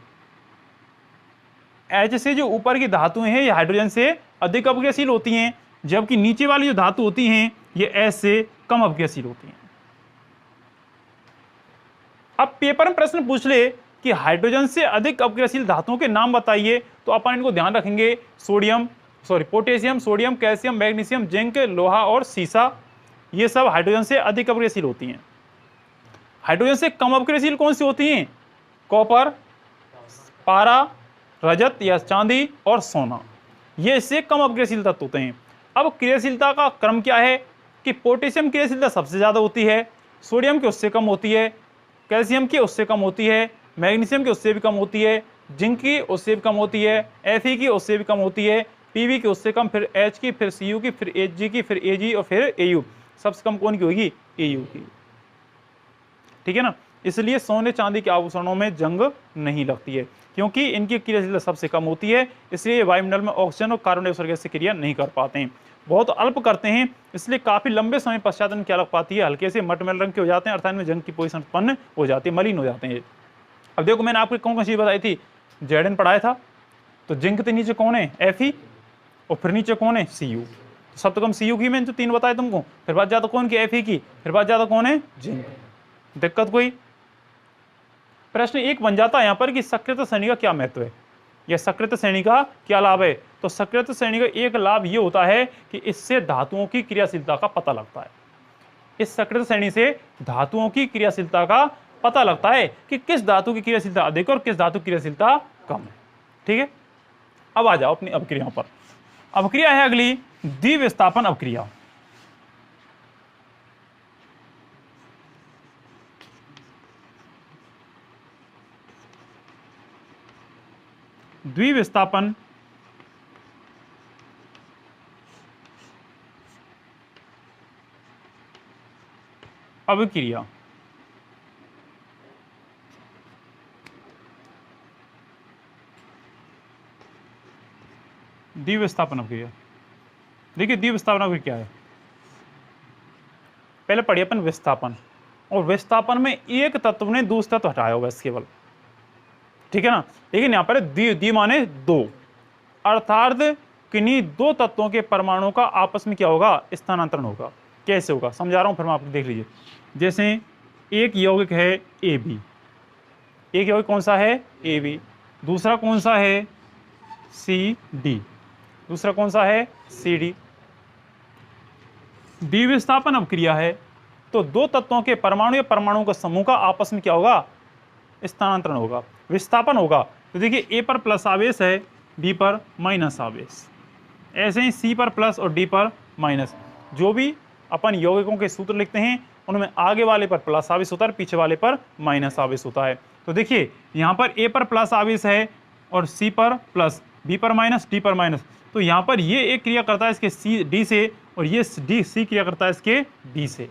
H से जो ऊपर की धातुएं हैं ये हाइड्रोजन से अधिक अपक्रियाशील होती हैं, जबकि नीचे वाली जो धातु होती हैं ये H से कम अपक्रियाशील होती हैं। अब पेपर में प्रश्न पूछ ले कि हाइड्रोजन से अधिक अपक्रियाशील धातुओं के नाम बताइए, तो अपन इनको ध्यान रखेंगे: potassium, sodium, calcium, magnesium, zinc, लोहा और सीसा। ये सब हाइड्रोजन से अधिक अपक्रियाशील होती हैं। हाइड्रोजन से कम अपक्रियाशील कौन सी होती हैं? कॉपर, पारा, रजत या चांदी और सोना। ये इससे कम अपक्रियाशील तत्व होते हैं। अब क्रियाशीलता का क्रम क्या है कि पोटेशियम क्रियाशीलता सबसे ज्यादा होती है, सोडियम की उससे कम होती है, कैल्शियम की उससे कम होती है, मैग्नीशियम की उससे भी कम होती है, जिंक की उससे भी कम होती है, Fe की उससे भी कम होती है, Pb की उससे कम, फिर H की, फिर Cu की, फिर Hg की, फिर Ag और फिर Au। सबसे कम कौन की होगी? Au की। ठीक है ना। इसलिए सोने चांदी के आभूषणों में जंग नहीं लगती है क्योंकि इनकी क्रियाशीलता सबसे कम होती है। इसलिए वायुमंडल में ऑक्सीजन और कार्बन डाइऑक्साइड गैस से क्रिया नहीं कर पाते हैं, बहुत अल्प करते हैं। इसलिए काफी लंबे समय पश्चात इनमें क्या लग पाती है? हल्के से मटमैल रंग के हो जाते हैं, अर्थात में जंग की पोजीशन उत्पन्न हो जाती है, मलिन हो जाते हैं। अब देखो मैंने आपको कौन कौन चीज बताई थी? Zn पढ़ाया था, तो जिंक के नीचे कौन है? Fe, और फिर नीचे कौन है? Cu। तो सबसे कम Cu की मैंने जो 3 बताए तुमको, फिर बात ज्यादा कौन की? Fe की, फिर बात ज्यादा कौन है? जिंक। दिक्कत कोई? प्रश्न एक बन जाता है यहाँ पर कि सक्रियता श्रेणी का क्या महत्व है या सक्रियता श्रेणी का क्या लाभ है। तो सक्रियता श्रेणी का एक लाभ ये होता है कि इससे धातुओं की क्रियाशीलता का पता लगता है। इस सक्रियता श्रेणी से धातुओं की क्रियाशीलता का पता लगता है कि किस धातु की क्रियाशीलता अधिक और किस धातु की क्रियाशीलता कम है। ठीक है, अब आ जाओ अपनी अपक्रियाओं पर। अपक्रिया है अगली द्विविस्थापन अपक्रिया। द्विविस्थापन अपक्रिया द्विविस्थापन अपक्रिया। देखिए द्विविस्थापन अपक्रिया क्या है। पहले पढ़िए अपन विस्थापन, और विस्थापन में एक तत्व ने दूसरा तत्व हटाया होगा केवल। ठीक है ना। लेकिन यहाँ पर दी माने दो, अर्थात किन्हीं दो तत्वों के परमाणुओं का आपस में क्या होगा, स्थानांतरण होगा। कैसे होगा समझा रहा हूं, फिर मैं आपको देख लीजिए। जैसे एक यौगिक है ए बी, एक यौगिक कौन सा है ए बी, दूसरा कौन सा है सी डी, दूसरा कौन सा है सी डी। द्विविस्थापन अभिक्रिया है तो दो तत्वों के परमाणु या परमाणुओं का समूह का आपस में क्या होगा, स्थानांतरण होगा, विस्थापन होगा। तो देखिए ए पर प्लस आवेश है, बी पर माइनस आवेश, ऐसे ही सी पर प्लस और डी पर माइनस। जो भी अपन यौगिकों के सूत्र लिखते हैं उनमें आगे वाले पर प्लस आवेश होता है, पीछे वाले पर माइनस आवेश होता है। तो देखिए यहाँ पर ए पर प्लस आवेश है और सी पर प्लस, बी पर माइनस, डी पर माइनस। तो यहाँ पर ये एक क्रिया करता है इसके सी डी से और ये डी सी क्रिया करता है इसके डी से।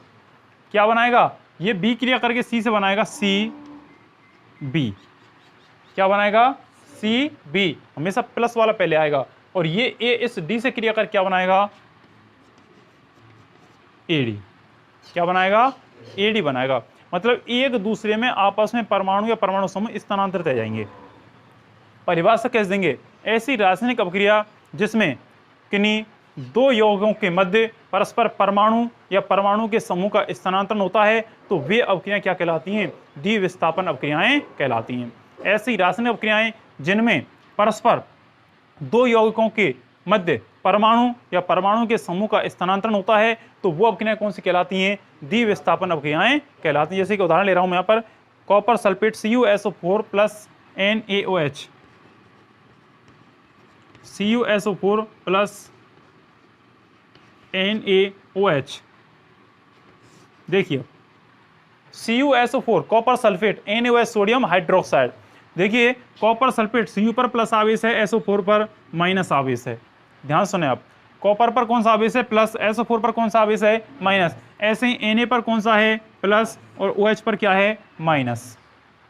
क्या बनाएगा, ये बी क्रिया करके सी से बनाएगा सी बी, क्या बनाएगा सी बी, हमेशा प्लस वाला पहले आएगा। और ये ए इस डी से क्रिया कर क्या बनाएगा एडी, क्या बनाएगा एडी बनाएगा। मतलब एक दूसरे में आपस में परमाणु या परमाणु समूह स्थानांतरित हो जाएंगे। परिभाषा कैसे देंगे, ऐसी रासायनिक अभिक्रिया जिसमें किन्हीं दो यौगिकों के मध्य परस्पर परमाणु या परमाणु के समूह का स्थानांतरण होता है तो वे अभिक्रियाएं क्या कहलाती हैं, द्विविस्थापन अभिक्रियाएं कहलाती हैं। ऐसी रासायनिक अभिक्रियाएं जिनमें परस्पर दो यौगिकों के मध्य परमाणु या परमाणु के समूह का स्थानांतरण होता है तो वो अभिक्रियाएं कौन सी कहलाती हैं, द्विविस्थापन अभिक्रियाएं कहलाती हैं। जैसे कि उदाहरण ले रहा हूं मैं यहाँ पर, copper sulphate CuSO4 plus NaOH, CuSO4 plus NaOH। देखिए CuSO4 copper sulphate, NaOH sodium hydroxide. देखिए कॉपर सल्फेट Cu पर प्लस आवेश है, SO4 पर माइनस आवेश है। ध्यान सुने आप, कॉपर पर कौन सा आवेश है प्लस, SO4 पर कौन सा आवेश है माइनस। ऐसे ही Na पर कौन सा है प्लस और OH पर क्या है माइनस।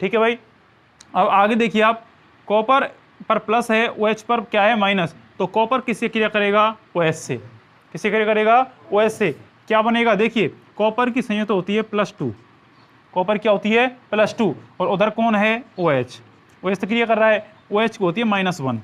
ठीक है भाई। अब आगे देखिए आप, कॉपर पर प्लस है, OH पर क्या है माइनस, तो कॉपर किससे क्रिया करेगा OH से, किससे क्रिया करेगा OH से। क्या बनेगा, देखिए कॉपर की संयुक्त होती है +2, कॉपर क्या होती है +2 और उधर कौन है OH, OH से क्रिया कर रहा है, OH की होती है -1,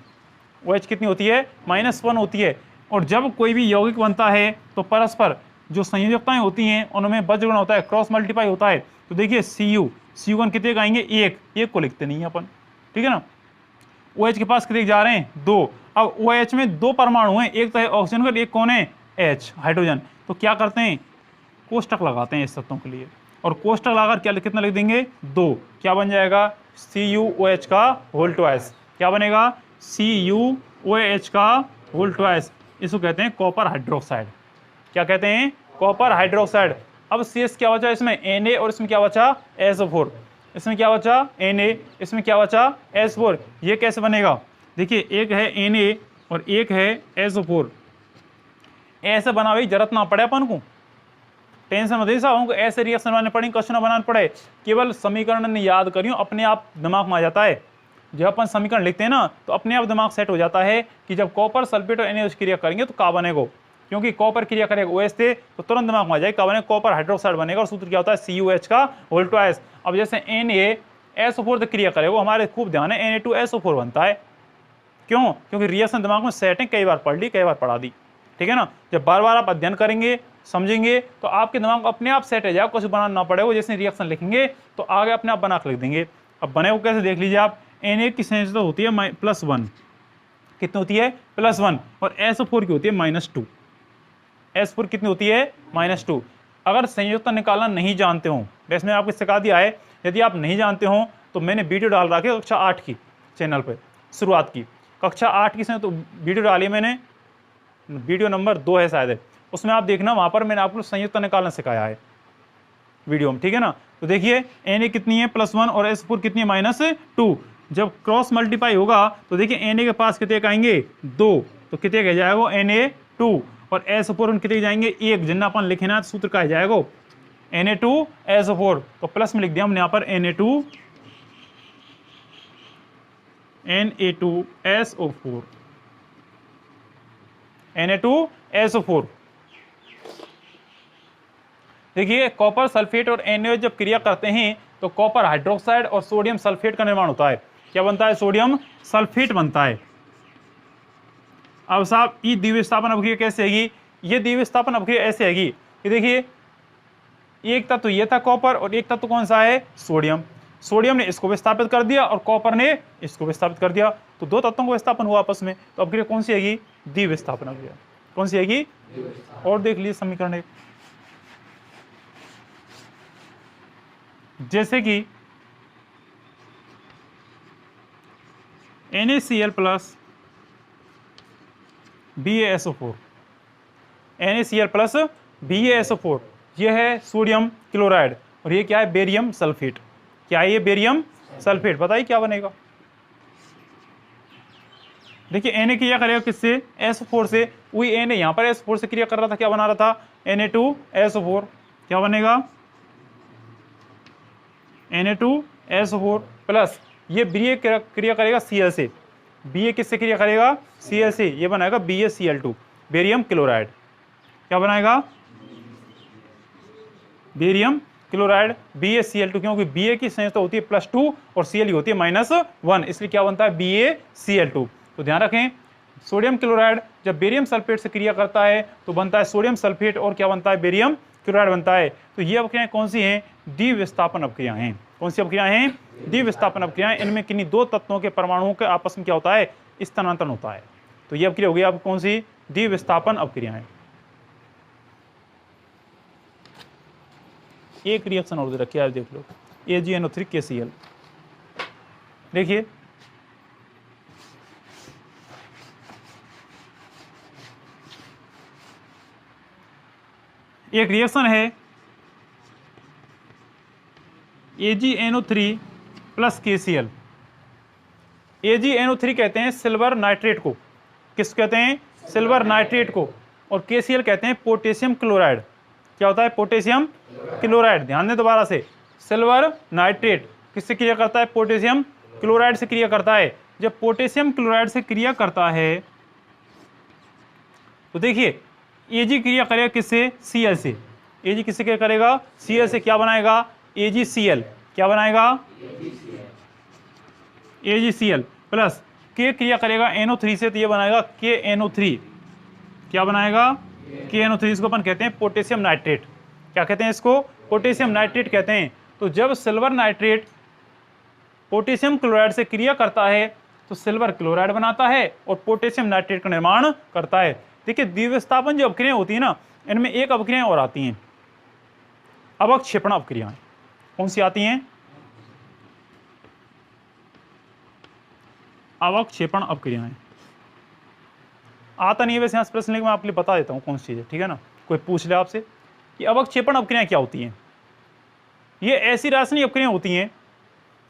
OH कितनी होती है -1 होती है। और जब कोई भी यौगिक बनता है तो परस्पर जो संयोजकताएं होती हैं उनमें बज्रगुण होता है, क्रॉस मल्टीप्लाई होता है। तो देखिए Cu1 कितने का आएंगे, एक को लिखते नहीं है अपन, ठीक है ना। OH के पास कितने जा रहे हैं 2। अब OH में दो परमाणु हैं, एक तो है ऑक्सीजन का, एक कौन है H हाइड्रोजन। तो क्या करते हैं, कोष्टक लगाते हैं इस तत्वों के लिए, और कोष्टक लगाकर क्या कितना लिख देंगे 2। क्या बन जाएगा CuOH का होल ट्वाइस, क्या बनेगा CuOH का होल ट्वाइस। इसको कहते हैं कॉपर हाइड्रोक्साइड। क्या कहते हैं, कॉपर हाइड्रोक्साइड। अब CS क्या बचा इसमें Na और इसमें क्या बचा SO4, इसमें क्या बचा Na, इसमें क्या बचा SO4। ये कैसे बनेगा, देखिए एक है Na और एक है SO4। ऐसे बना हुई जरूरत ना पड़े अपन को, टेंशन मत लीजिए साहब, ऐसे रिएक्शन बनाने पड़े, क्वेश्चन बनाना पड़े, केवल समीकरण ने याद करियो अपने आप दिमाग में आ जाता है। जब अपन समीकरण लिखते हैं ना तो अपने आप दिमाग सेट हो जाता है कि जब कॉपर सल्फेट और NaOH क्रिया करेंगे तो क्या बनेगा, क्योंकि कॉपर क्रिया करेगा OH से तो तुरंत दिमाग में आ जाएगा क्या बनेगा, कॉपर हाइड्रोक्साइड बनेगा और सूत्र क्या होता है CuOH का होल ट्वाइस। अब जैसे NaSO4 से क्रिया करेगा, हमारे खूब ध्यान है Na2SO4 बनता है। क्यों, क्योंकि रिएक्शन दिमाग में सेट है, कई बार पढ़ ली कई बार पढ़ा दी, ठीक है ना। जब बार बार आप अध्ययन करेंगे समझेंगे तो आपके दिमाग अपने आप सेट हो जाएगा, कुछ बनाना ना पड़ेगा। जैसे रिएक्शन लिखेंगे तो आगे अपने आप बना के लिख देंगे। अब बने को कैसे देख लीजिए आप, Na की संयोजकता होती है +1, कितनी होती है +1, और SO4 की होती है -2। S4 कितनी होती है -2। अगर संयोजकता निकालना नहीं जानते हो, वैसे मैंने आपको सिखा दिया है, यदि आप नहीं जानते हो तो मैंने वीडियो डाल रखी है कक्षा 8 की चैनल पर, शुरुआत की कक्षा 8 की तो वीडियो डाली है मैंने, वीडियो नंबर 2 है शायद, उसमें आप देखना, वहाँ पर मैंने आपको संयुक्ता निकालना सिखाया है वीडियो में, ठीक है ना। तो देखिए Na कितनी है +1 और S4 कितनी है -2। जब क्रॉस मल्टीप्लाई होगा तो देखिए Na के पास कितने आएंगे 2, तो कितने कह जाएगा Na2, और S4 कितने जाएंगे 1, जितना अपन लिखे ना सूत्र का जाएगा Na2SO4। तो प्लस में लिख दिया हमने यहाँ पर Na2SO4, Na2SO4। देखिए कॉपर सल्फेट और NaOH जब क्रिया करते हैं तो कॉपर हाइड्रोक्साइड और सोडियम सल्फेट का निर्माण होता है। क्या बनता है, सोडियम सल्फेट बनता है। अब साहब ये द्विविस्थापन अभिक्रिया कैसे आएगी, ये द्विविस्थापन अभिक्रिया ऐसे आएगी कि देखिए एक तत्व ये था कॉपर और एक तत्व कौन सा है, सोडियम। सोडियम ने इसको विस्थापित कर दिया और कॉपर ने इसको विस्थापित कर दिया, तो दो तत्वों को विस्थापन हुआ आपस में, तो अभिक्रिया कौन सी आएगी, द्विविस्थापन अभिक्रिया। कौन सी आएगी, और देख लीजिए समीकरण एक, जैसे कि NaCl plus BaSO4, NaCl plus BaSO4 ये है सोडियम क्लोराइड और ये क्या है, बेरियम सल्फेट। क्या है ये, बेरियम सल्फेट। बताइए क्या बनेगा। देखिए Na क्रिया करेगा किससे, SO4 से। वही Na यहाँ पर SO4 से क्रिया कर रहा था, क्या बना रहा था, Na2SO4। क्या बनेगा, Na2SO4 प्लस ये Ba क्रिया करेगा Cl से। Ba किससे क्रिया करेगा, Cl से, ये बनाएगा BaCl2 बेरियम क्लोराइड। क्या बनाएगा, बेरियम क्लोराइड BaCl2, क्योंकि Ba की संयोजकता होती है +2 और Cl की होती है -1, इसलिए क्या बनता है, BaCl2। तो ध्यान रखें, सोडियम क्लोराइड जब बेरियम सल्फेट से क्रिया करता है तो बनता है सोडियम सल्फेट और क्या बनता है, बेरियम क्लोराइड बनता है। तो ये अभिक्रियाएं कौन सी हैं, द्विविस्थापन अभिक्रियाएं हैं। कौन सी अभिक्रियाएं हैं, द्विविस्थापन अभिक्रियाएं। इनमें किन्हीं दो तत्वों के परमाणुओं के आपस में क्या होता है, स्थानांतरण होता है। तो ये अभिक्रिया हो गई अब कौन सी, द्विविस्थापन अभिक्रियाएं। एक रिएक्शन और दे रखी है, देख लो, AgNO3KCl। देखिए एक रिएक्शन है AgNO3 प्लस KCl। AgNO3 कहते हैं सिल्वर नाइट्रेट को, किस कहते हैं, सिल्वर नाइट्रेट को, और KCl कहते हैं पोटेशियम क्लोराइड। क्या होता है, पोटेशियम क्लोराइड। ध्यान दें दोबारा से, सिल्वर नाइट्रेट किससे क्रिया करता है, पोटेशियम क्लोराइड से क्रिया करता है। जब पोटेशियम क्लोराइड से क्रिया करता है तो देखिए Ag क्रिया करेगा किससे, Cl से। Ag किससे क्रिया करेगा, Cl से। क्या बनाएगा, AgCl। क्या बनाएगा, AgCl प्लस K क्रिया करेगा NO3 से, तो ये बनाएगा KNO3। क्या बनाएगा, KNO3। इसको अपन कहते हैं पोटेशियम नाइट्रेट। क्या कहते हैं इसको, पोटेशियम नाइट्रेट कहते हैं। तो जब सिल्वर नाइट्रेट पोटेशियम क्लोराइड से क्रिया करता है तो सिल्वर क्लोराइड बनाता है और पोटेशियम नाइट्रेट का निर्माण करता है। देखिए द्विविस्थापन जो अभिक्रियाएं होती है ना, इनमें एक अभिक्रियाएं और आती हैं, अवक्षेपण अभिक्रियाएं। कौन सी आती हैं, अवक्षेपण अभिक्रियाएं। आता नहीं है वैसे यहाँ प्रश्न, लेकिन मैं आपके लिए बता देता हूँ कौन सी चीज है, ठीक है ना। कोई पूछ ले आपसे कि अवक्षेपण अभिक्रियाएं क्या होती हैं। ये ऐसी रासायनिक अभिक्रियाएं होती हैं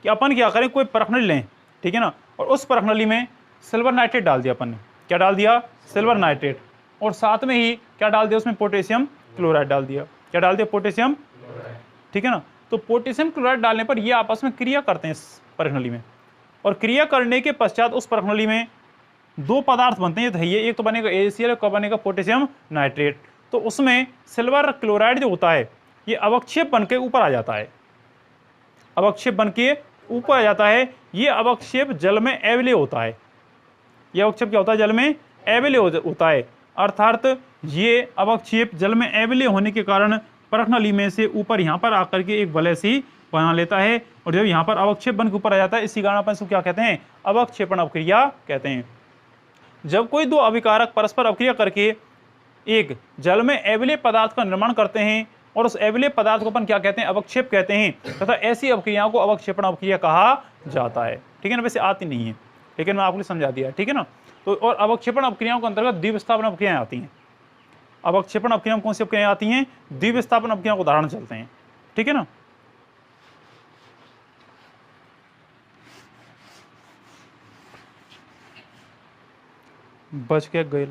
कि अपन क्या करें, कोई परखनली लें, ठीक है ना, और उस परखनली में सिल्वर नाइट्रेट डाल दिया अपन ने। क्या डाल दिया, सिल्वर नाइट्रेट, और साथ में ही क्या डाल दिया, उसमें पोटेशियम क्लोराइड डाल दिया। क्या डाल दिया, पोटेशियम, ठीक है ना। तो पोटेशियम क्लोराइड डालने पर ये आपस में क्रिया करते हैं इस परखनली में, और क्रिया करने के पश्चात उस परखनली में दो पदार्थ बनते हैं। ये एक तो बनेगा AgCl, कब बनेगा, पोटेशियम नाइट्रेट। तो उसमें सिल्वर क्लोराइड जो होता है ये अवक्षेप बन के ऊपर आ जाता है, अवक्षेप बन के ऊपर आ जाता है। ये अवक्षेप जल में अवलेय होता है। यह अवक्षेप क्या होता है, जल में अवलेय होता है। अर्थात ये अवक्षेप जल में अवलेय होने के कारण परखनली में से ऊपर यहाँ पर आकर के एक वलय सी बना लेता है, और जब यहाँ पर अवक्षेप बन के ऊपर आ जाता है, इसी कारण अपन इसको क्या कहते हैं, अवक्षेपण अभिक्रिया कहते हैं। जब कोई दो अभिकारक परस्पर अभिक्रिया करके एक जल में अवलेय पदार्थ का निर्माण करते हैं और उस अवलेय पदार्थ को अपन क्या कहते हैं, अवक्षेप कहते हैं, तथा ऐसी अभिक्रियाओं को अवक्षेपण अभिक्रिया कहा जाता है। ठीक है ना, वैसे आती नहीं है लेकिन मैं आपको समझा दिया, ठीक है ना। तो और अवक्षेपण अभिक्रियाओं के अंतर्गत द्विविस्थापन अभिक्रियाएं आती हैं। अवक्षेपण अभिक्रियाओं कौन सी अभिक्रियाएं आती हैं, द्विविस्थापन अभिक्रियाओं को उदाहरण चलते हैं, ठीक है ना। बच के गए